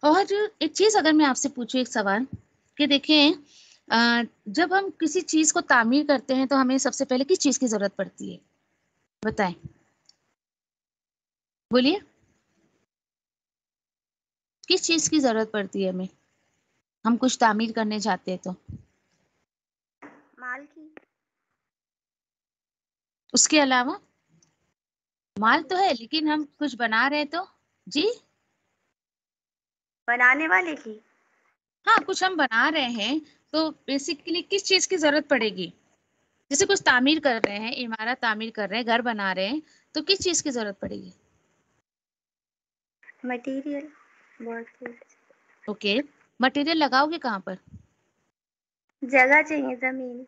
اور ایک چیز اگر میں آپ سے پوچھوں، ایک سوال کہ دیکھیں جب ہم کسی چیز کو تعمیر کرتے ہیں تو ہمیں سب سے پہلے کس چیز کی ضرورت پڑتی ہے؟ بتائیں، بولیے، کس چیز کی ضرورت پڑتی ہے ہمیں؟ ہم کچھ تعمیر کرنے جاتے ہیں تو مال کی. اس کے علاوہ مال تو ہے، لیکن ہم کچھ بنا رہے تو جی بنانے والے کی. ہاں، کچھ ہم بنا رہے ہیں تو بیسیکلی کس چیز کی ضرورت پڑے گی؟ جیسے کچھ تعمیر کر رہے ہیں، عمارت تعمیر کر رہے ہیں، گھر بنا رہے ہیں، تو کس چیز کی ضرورت پڑے گی؟ مٹیریل. اوکے، مٹیریل لگاؤ گے کہاں پر؟ جگہ چاہیے، زمین.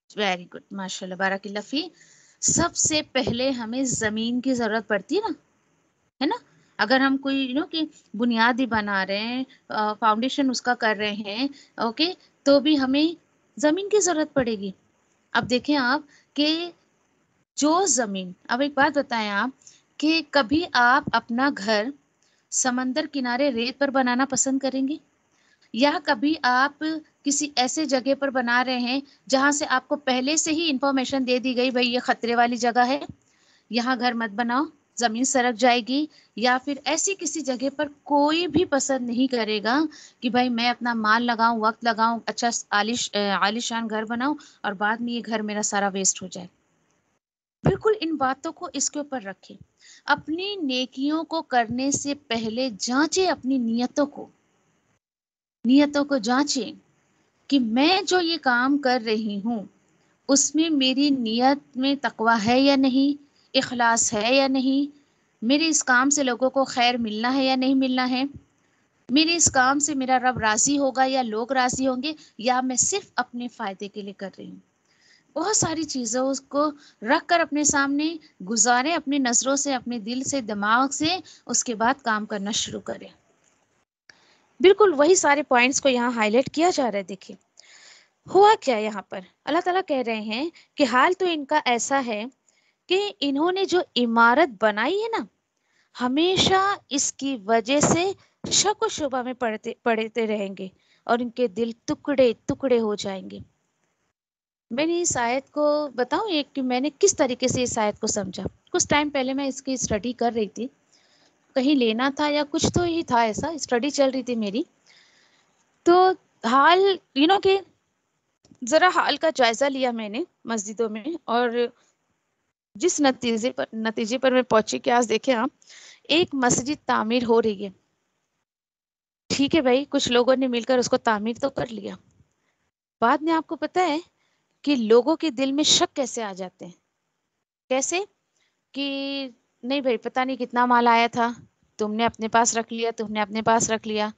ویری گڈ، ماشاء اللہ، بارک اللہ فی. سب سے پہلے ہمیں زمین کی ضرورت پڑتی ہے نا، اگر ہم کوئی کہ بنیاد ہی بنا رہے ہیں، فاؤنڈیشن اس کا کر رہے ہیں، اوکے، تو بھی ہمیں زمین کی ضرورت پڑے گی۔ اب دیکھیں آپ کہ جو زمین، اب ایک بات بتائیں آپ کہ کبھی آپ اپنا گھر سمندر کنارے ریت پر بنانا پسند کریں گے، یا کبھی آپ کسی ایسے جگہ پر بنا رہے ہیں جہاں سے آپ کو پہلے سے ہی انفارمیشن دے دی گئی بھائی یہ خطرے والی جگہ ہے، یہاں گھر مت بناؤ، زمین سرک جائے گی، یا پھر ایسی کسی جگہ پر کوئی بھی پسند نہیں کرے گا کہ بھائی میں اپنا مال لگاؤں، وقت لگاؤں، اچھا عالیشان گھر بناؤں اور بعد میں یہ گھر میرا سارا ویسٹ ہو جائے۔ بالکل ان باتوں کو اس کے اوپر رکھیں، اپنی نیکیوں کو کرنے سے پہلے جانچیں، اپنی نیتوں کو جانچیں کہ میں جو یہ کام کر رہی ہوں اس میں میری نیت میں تقویٰ ہے یا نہیں، اخلاص ہے یا نہیں، میرے اس کام سے لوگوں کو خیر ملنا ہے یا نہیں ملنا ہے، میرے اس کام سے میرا رب راضی ہوگا یا لوگ راضی ہوں گے، یا میں صرف اپنے فائدے کے لیے کر رہی ہوں۔ بہت ساری چیزوں کو رکھ کر اپنے سامنے گزاریں، اپنی نظروں سے، اپنے دل سے، دماغ سے، اس کے بعد کام کرنا شروع کریں۔ بالکل وہی سارے پوائنٹس کو یہاں ہائی لائٹ کیا جا رہا ہے۔ دیکھیں ہوا کیا یہاں پر، اللہ تعالیٰ کہہ رہے ہیں کہ حال تو ان کا ایسا ہے کہ انہوں نے جو عمارت بنائی ہے نا، ہمیشہ اس کی وجہ سے شک و شبہ میں پڑتے رہیں گے اور ان کے دل ٹکڑے ٹکڑے ہو جائیں گے۔ میں نے اس آیت کو بتاؤں ایک کہ میں نے کس طریقے سے اس آیت کو سمجھا۔ کچھ ٹائم پہلے میں اس کی اسٹڈی کر رہی تھی، کہیں لینا تھا یا کچھ تو ہی تھا، ایسا اسٹڈی چل رہی تھی میری، تو حال کہ ذرا حال کا جائزہ لیا میں نے مسجدوں میں، اور جس نتیجے پر میں پہنچی کہ آج دیکھیں آپ ایک مسجد تعمیر ہو رہی ہے، ٹھیک ہے بھائی، کچھ لوگوں نے مل کر اس کو تعمیر تو کر لیا، بعد میں آپ کو پتہ ہے کہ لوگوں کے دل میں شک کیسے آ جاتے ہیں، کیسے کہ نہیں بھائی پتہ نہیں کتنا مال آیا تھا، تم نے اپنے پاس رکھ لیا، تم نے اپنے پاس رکھ لیا۔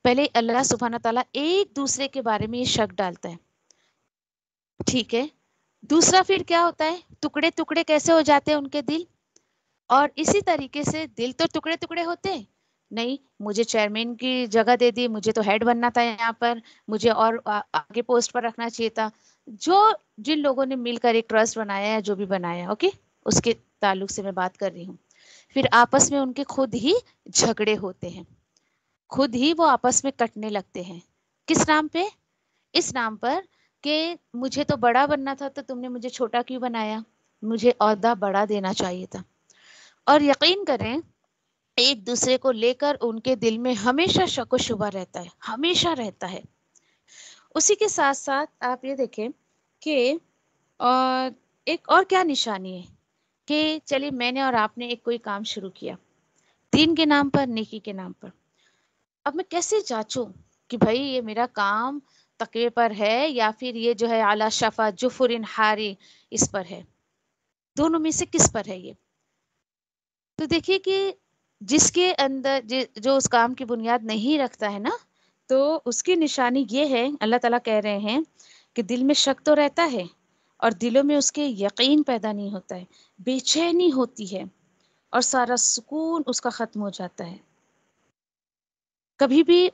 پہلے اللہ سبحانہ تعالیٰ ایک دوسرے کے بارے میں یہ شک ڈالتا ہے، ٹھیک ہے، دوسرا پھر کیا ہوتا ہے، ٹکڑے ٹکڑے کیسے ہو جاتے ہیں ان کے دل، اور اسی طریقے سے دل تو ٹکڑے ٹکڑے ہوتے ہیں، نہیں مجھے چیئرمین کی جگہ دے دی، مجھے تو ہیڈ بننا تھا یہاں پر، مجھے اور آگے پوسٹ پر رکھنا چاہیے تھا، جن لوگوں نے مل کر ایک ٹرسٹ بنایا ہے، جو بھی بنایا، اوکے، اس کے تعلق سے میں بات کر رہی ہوں، پھر آپس میں ان کے خود ہی جھگڑے ہوتے ہیں، خود ہی وہ آپس میں کٹنے لگتے ہیں، کس نام پہ؟ اس نام پر کہ مجھے تو بڑا بننا تھا تو تم نے مجھے چھوٹا کیوں بنایا، مجھے عہدہ بڑا دینا چاہیے تھا۔ اور یقین کریں ایک دوسرے کو لے کر ان کے دل میں ہمیشہ شک و شبہ رہتا ہے، ہمیشہ رہتا ہے۔ اسی کے ساتھ ساتھ آپ یہ دیکھیں کہ ایک اور کیا نشانی ہے کہ چلیے میں نے اور آپ نے ایک کوئی کام شروع کیا دین کے نام پر، نیکی کے نام پر، اب میں کیسے جانچوں کہ بھائی یہ میرا کام تقوی پر ہے یا پھر یہ جو ہے اعلی شفا جفر ہاری اس پر ہے، دونوں میں سے کس پر ہے یہ؟ تو دیکھیے کہ جس کے اندر جو اس کام کی بنیاد نہیں رکھتا ہے نا، تو اس کی نشانی یہ ہے، اللہ تعالیٰ کہہ رہے ہیں کہ دل میں شک تو رہتا ہے اور دلوں میں اس کے یقین پیدا نہیں ہوتا ہے، بے چینی ہوتی ہے اور سارا سکون اس کا ختم ہو جاتا ہے، کبھی بھی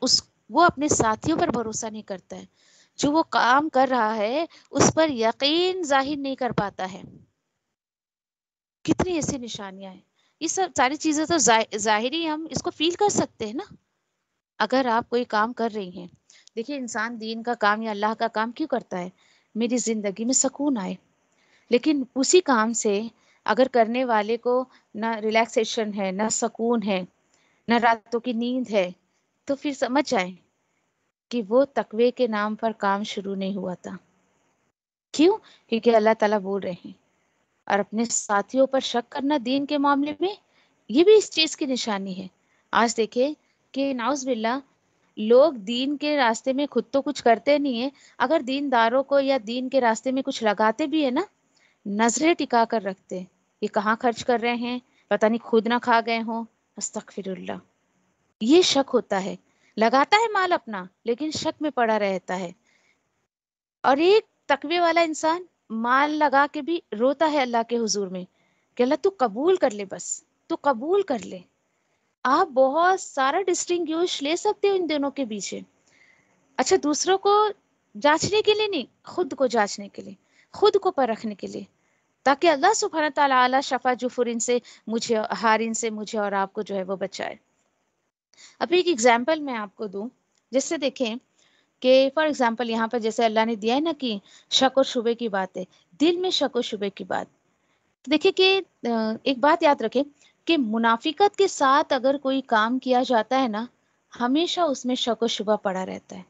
وہ اپنے ساتھیوں پر بھروسہ نہیں کرتا ہے، جو وہ کام کر رہا ہے اس پر یقین ظاہر نہیں کر پاتا ہے۔ کتنی ایسی نشانیاں ہیں، یہ سب ساری چیزیں تو ظاہری ہم اس کو فیل کر سکتے ہیں نا۔ اگر آپ کوئی کام کر رہی ہیں، دیکھیے انسان دین کا کام یا اللہ کا کام کیوں کرتا ہے؟ میری زندگی میں سکون آئے، لیکن اسی کام سے اگر کرنے والے کو نہ ریلیکسیشن ہے، نہ سکون ہے، نہ راتوں کی نیند ہے، تو پھر سمجھ جائیں کہ وہ تقوی کے نام پر کام شروع نہیں ہوا تھا۔ کیوں؟ کیونکہ اللہ تعالیٰ بول رہے ہیں، اور اپنے ساتھیوں پر شک کرنا دین کے معاملے میں یہ بھی اس چیز کی نشانی ہے۔ آج دیکھیں کہ نعوذ باللہ لوگ دین کے راستے میں خود تو کچھ کرتے نہیں ہیں، اگر دینداروں کو یا دین کے راستے میں کچھ لگاتے بھی ہیں نا، نظریں ٹکا کر رکھتے ہیں، یہ کہاں خرچ کر رہے ہیں، پتہ نہیں خود نہ کھا گئے ہوں، استغفر اللہ۔ یہ شک ہوتا ہے، لگاتا ہے مال اپنا لیکن شک میں پڑا رہتا ہے۔ اور ایک تقوی والا انسان مال لگا کے بھی روتا ہے اللہ کے حضور میں کہ اللہ تو قبول کر لے، بس تو قبول کر لے۔ آپ بہت سارا ڈسٹنگوش لے سکتے ہو ان دونوں کے بیچ میں. اچھا دوسروں کو جانچنے کے لیے نہیں، خود کو جانچنے کے لیے، خود کو پرکھنے کے لیے، تاکہ اللہ سبحانہ تعالیٰ اعلیٰ شفا جفرین سے مجھے ہارین سے مجھے اور آپ کو جو ہے وہ بچائے. اب ایک ایگزامپل میں آپ کو دوں، جس سے دیکھیں کہ فار ایگزامپل یہاں پر جیسے اللہ نے دیا ہے نا کہ شک و شبے کی بات ہے، دل میں شک و شبے کی بات. دیکھیں کہ ایک بات یاد رکھیں کہ منافقت کے ساتھ اگر کوئی کام کیا جاتا ہے نا، ہمیشہ اس میں شک و شبہ پڑا رہتا ہے.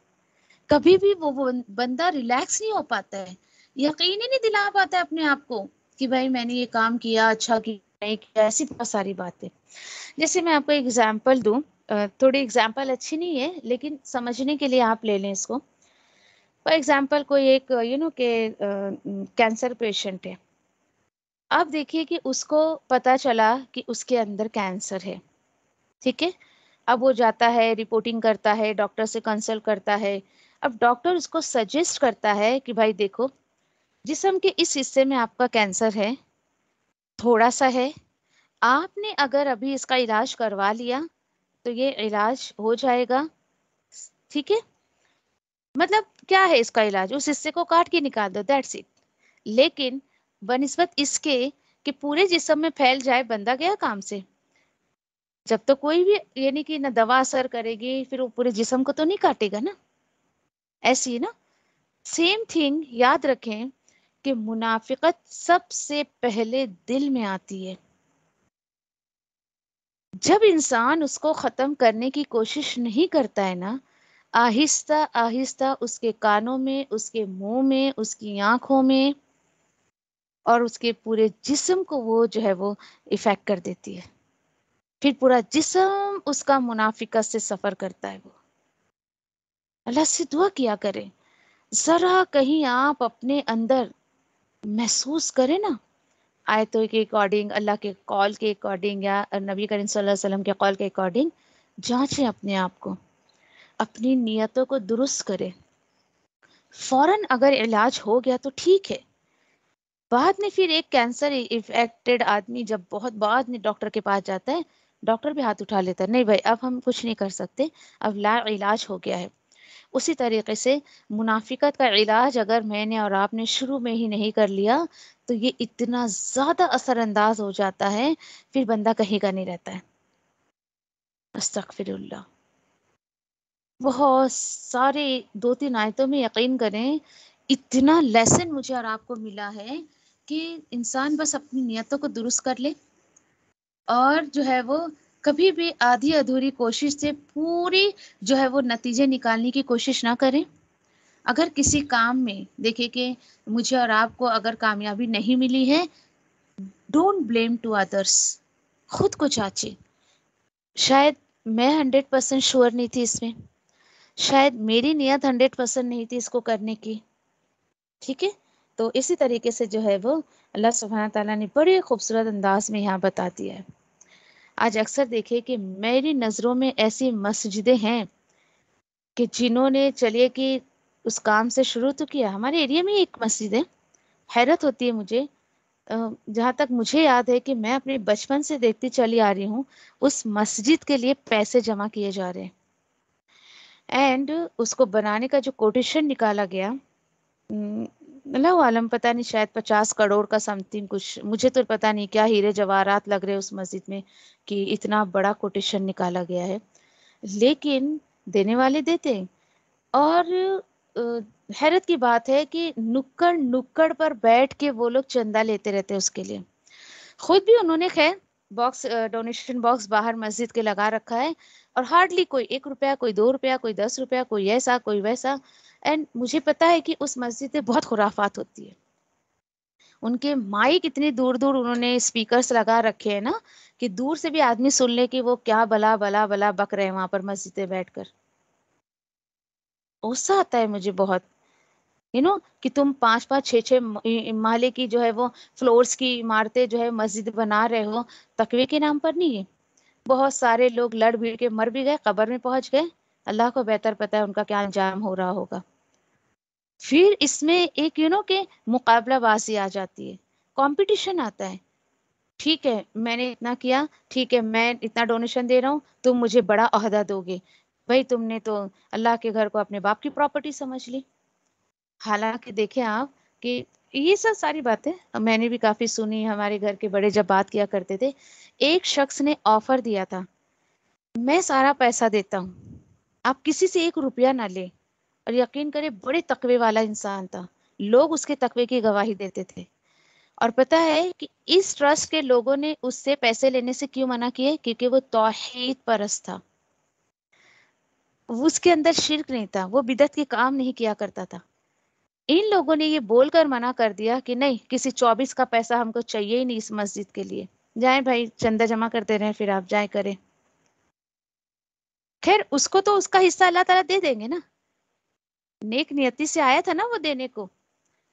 کبھی بھی وہ بندہ ریلیکس نہیں ہو پاتا ہے، یقین ہی نہیں دلا پاتا ہے اپنے آپ کو کہ بھائی میں نے یہ کام کیا، اچھا کیا نہیں کیا، ایسی بہت ساری باتیں. جیسے میں آپ کو ایگزامپل دوں، تھوڑی ایگزامپل اچھی نہیں ہے لیکن سمجھنے کے لیے آپ لے لیں اس کو. فار ایگزامپل کوئی ایک کہ کینسر پیشنٹ ہے. اب دیکھیے کہ اس کو پتا چلا کہ اس کے اندر کینسر ہے، ٹھیک ہے. اب وہ جاتا ہے، رپورٹنگ کرتا ہے، ڈاکٹر سے کنسلٹ کرتا ہے. اب ڈاکٹر اس کو سجیسٹ کرتا ہے کہ بھائی دیکھو، جسم کے اس حصے میں آپ کا کینسر ہے، تھوڑا سا ہے، آپ نے اگر ابھی اس کا علاج کروا لیا تو یہ علاج ہو جائے گا، ٹھیک ہے. مطلب کیا ہے اس کا علاج؟ اس حصے کو کاٹ کے نکال دو، دیٹس اٹ. لیکن بنسبت اس کے کہ پورے جسم میں پھیل جائے، بندہ گیا کام سے. جب تو کوئی بھی یعنی کہ نہ دوا اثر کرے گی، پھر وہ پورے جسم کو تو نہیں کاٹے گا نا. ایسی ہے نا. سیم تھنگ یاد رکھیں کہ منافقت سب سے پہلے دل میں آتی ہے. جب انسان اس کو ختم کرنے کی کوشش نہیں کرتا ہے نا، آہستہ آہستہ اس کے کانوں میں، اس کے منہ میں، اس کی آنکھوں میں اور اس کے پورے جسم کو وہ جو ہے وہ افیکٹ کر دیتی ہے. پھر پورا جسم اس کا منافقت سے سفر کرتا ہے. وہ اللہ سے دعا کیا کریں، ذرا کہیں آپ اپنے اندر محسوس کریں نا، آیتوں کے اکارڈنگ، اللہ کے قول کے اکارڈنگ یا نبی کریم صلی اللہ علیہ وسلم کے قول کے اکارڈنگ جانچیں اپنے آپ کو، اپنی نیتوں کو درست کریں. فوراً اگر علاج ہو گیا تو ٹھیک ہے. بعد میں پھر ایک کینسر افیکٹڈ آدمی جب بہت بعد میں ڈاکٹر کے پاس جاتا ہے، ڈاکٹر بھی ہاتھ اٹھا لیتا ہے، نہیں بھائی اب ہم کچھ نہیں کر سکتے، اب لا علاج ہو گیا ہے. اسی طریقے سے منافقت کا علاج اگر میں نے اور آپ نے شروع میں ہی نہیں کر لیا تو یہ اتنا زیادہ اثر انداز ہو جاتا ہے، پھر بندہ کہیں کا نہیں رہتا ہے. استغفر اللہ. بہت سارے 2-3 آیتوں میں یقین کریں اتنا لیسن مجھے اور آپ کو ملا ہے کہ انسان بس اپنی نیتوں کو درست کر لے اور جو ہے وہ کبھی بھی آدھی ادھوری کوشش سے پوری جو ہے وہ نتیجے نکالنے کی کوشش نہ کریں. اگر کسی کام میں دیکھیں کہ مجھے اور آپ کو اگر کامیابی نہیں ملی ہے، ڈونٹ بلیم ٹو ادرس، خود کو چاچے. شاید میں 100% شور نہیں تھی اس میں، شاید میری نیت 100% نہیں تھی اس کو کرنے کی، ٹھیک ہے. تو اسی طریقے سے جو ہے وہ اللہ سبحانہ تعالیٰ نے بڑے خوبصورت انداز میں یہاں بتا دیا ہے. آج اکثر دیکھے کہ میری نظروں میں ایسی مسجدیں ہیں کہ جنہوں نے چلیے کہ اس کام سے شروع تو کیا. ہمارے ایریا میں ایک مسجد ہے، حیرت ہوتی ہے مجھے، جہاں تک مجھے یاد ہے کہ میں اپنے بچپن سے دیکھتی چلی آ رہی ہوں، اس مسجد کے لیے پیسے جمع کیے جا رہے ہیں. اینڈ اس کو بنانے کا جو کوٹیشن نکالا گیا، اللہ عالم پتہ نہیں، شاید 50 کروڑ کا سم تھنگ کچھ، مجھے تو پتہ نہیں کیا ہیرے جواہرات لگ رہے اس مسجد میں کہ اتنا بڑا کوٹیشن نکالا گیا ہے. لیکن دینے والے دیتے ہیں. اور حیرت کی بات ہے کہ نکڑ نکڑ پر بیٹھ کے وہ لوگ چندہ لیتے رہتے اس کے لیے. خود بھی انہوں نے خیر باکس، ڈونیشن باکس باہر مسجد کے لگا رکھا ہے، اور ہارڈلی کوئی 1 روپیہ، کوئی 2 روپیہ، کوئی 10 روپیہ، کوئی ایسا کوئی ویسا. اینڈ مجھے پتا ہے کہ اس مسجد میں بہت خرافات ہوتی ہے. ان کے مائک اتنی دور دور انہوں نے اسپیکرز لگا رکھے ہیں نا کہ دور سے بھی آدمی سن لے کہ وہ کیا بلا بلا بلا بک رہے ہیں وہاں پر مسجد میں بیٹھ کر. غصہ آتا ہے مجھے بہت، کہ تم 5-5 6-6 محلے کی جو ہے وہ فلورز کی عمارتیں جو ہے مسجد بنا رہے ہو، تقوی کے نام پر نہیں ہے. بہت سارے لوگ لڑ بھیڑ کے مر بھی گئے، قبر میں پہنچ گئے، اللہ کو بہتر پتہ ہے ان کا کیا انجام ہو رہا ہوگا. پھر اس میں ایک کہ مقابلہ بازی آ جاتی ہے، کمپٹیشن آتا ہے. ٹھیک ہے میں نے اتنا کیا، ٹھیک ہے میں اتنا ڈونیشن دے رہا ہوں، تم مجھے بڑا عہدہ دو گے، بھائی تم نے تو اللہ کے گھر کو اپنے باپ کی پراپرٹی سمجھ لی۔ حالانکہ دیکھیں آپ کہ یہ سب ساری باتیں میں نے بھی کافی سنی، ہمارے گھر کے بڑے جب بات کیا کرتے تھے، ایک شخص نے آفر دیا تھا میں سارا پیسہ دیتا ہوں، آپ کسی سے 1 روپیہ نہ لیں، اور یقین کرے بڑے تقوی والا انسان تھا، لوگ اس کے تقوی کی گواہی دیتے تھے۔ اور پتہ ہے کہ اس ٹرسٹ کے لوگوں نے اس سے پیسے لینے سے کیوں منع کیے؟ کیونکہ وہ توحید پرست تھا، اس کے اندر شرک نہیں تھا، وہ بدعت کے کام نہیں کیا کرتا تھا۔ ان لوگوں نے یہ بول کر منع کر دیا کہ نہیں، کسی 24 کا پیسہ ہم کو چاہیے ہی نہیں اس مسجد کے لیے، جائیں بھائی چندہ جمع کرتے رہیں، پھر آپ جائیں کریں۔ خیر اس کو تو اس کا حصہ اللہ تعالیٰ دے دیں گے نا، نیک نیتی سے آیا تھا نا وہ دینے کو،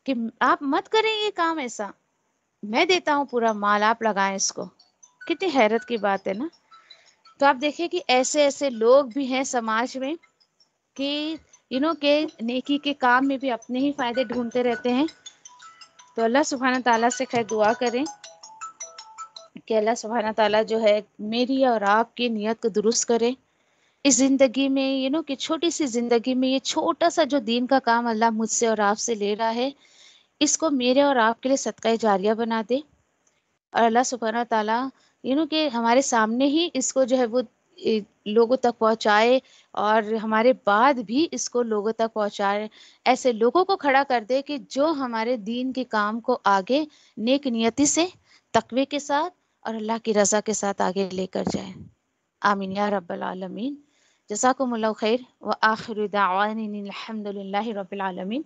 کہ آپ مت کریں یہ کام ایسا، میں دیتا ہوں پورا مال، آپ لگائیں اس کو۔ کتنی حیرت کی بات ہے نا۔ تو آپ دیکھیں کہ ایسے ایسے لوگ بھی ہیں سماج میں کہ کہ نیکی کے کام میں بھی اپنے ہی فائدے ڈھونڈتے رہتے ہیں۔ تو اللہ سبحانہ تعالیٰ سے خیر دعا کریں کہ اللہ سبحانہ تعالیٰ جو ہے میری اور آپ کی نیت کو درست کرے، اس زندگی میں کہ چھوٹی سی زندگی میں یہ چھوٹا سا جو دین کا کام اللہ مجھ سے اور آپ سے لے رہا ہے، اس کو میرے اور آپ کے لیے صدقہ جاریہ بنا دے، اور اللہ سبحانہ تعالیٰ کہ ہمارے سامنے ہی اس کو جو ہے وہ لوگوں تک پہنچائے، اور ہمارے بعد بھی اس کو لوگوں تک پہنچائے، ایسے لوگوں کو کھڑا کر دے کہ جو ہمارے دین کے کام کو آگے نیک نیتی سے، تقوی کے ساتھ اور اللہ کی رضا کے ساتھ آگے لے کر جائے۔ آمین یا رب العالمین۔ جزاکم اللہ خیر، وآخر دعوانا ان الحمد للہ رب العالمین۔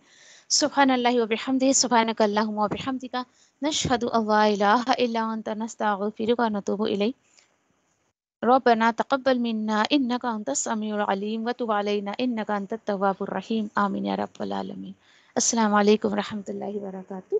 سبحان اللہ وبحمدہ، سبحانک اللہم وبحمدک، نشہد ان لا الہ الا انت، نستغفرک ونتوب الیک۔ ربنا تقبل منا انك انت السميع العليم وتب علينا انك انت التواب الرحيم۔ آمین یا رب العالمین۔ السلام علیکم ورحمۃ اللہ وبرکاتہ۔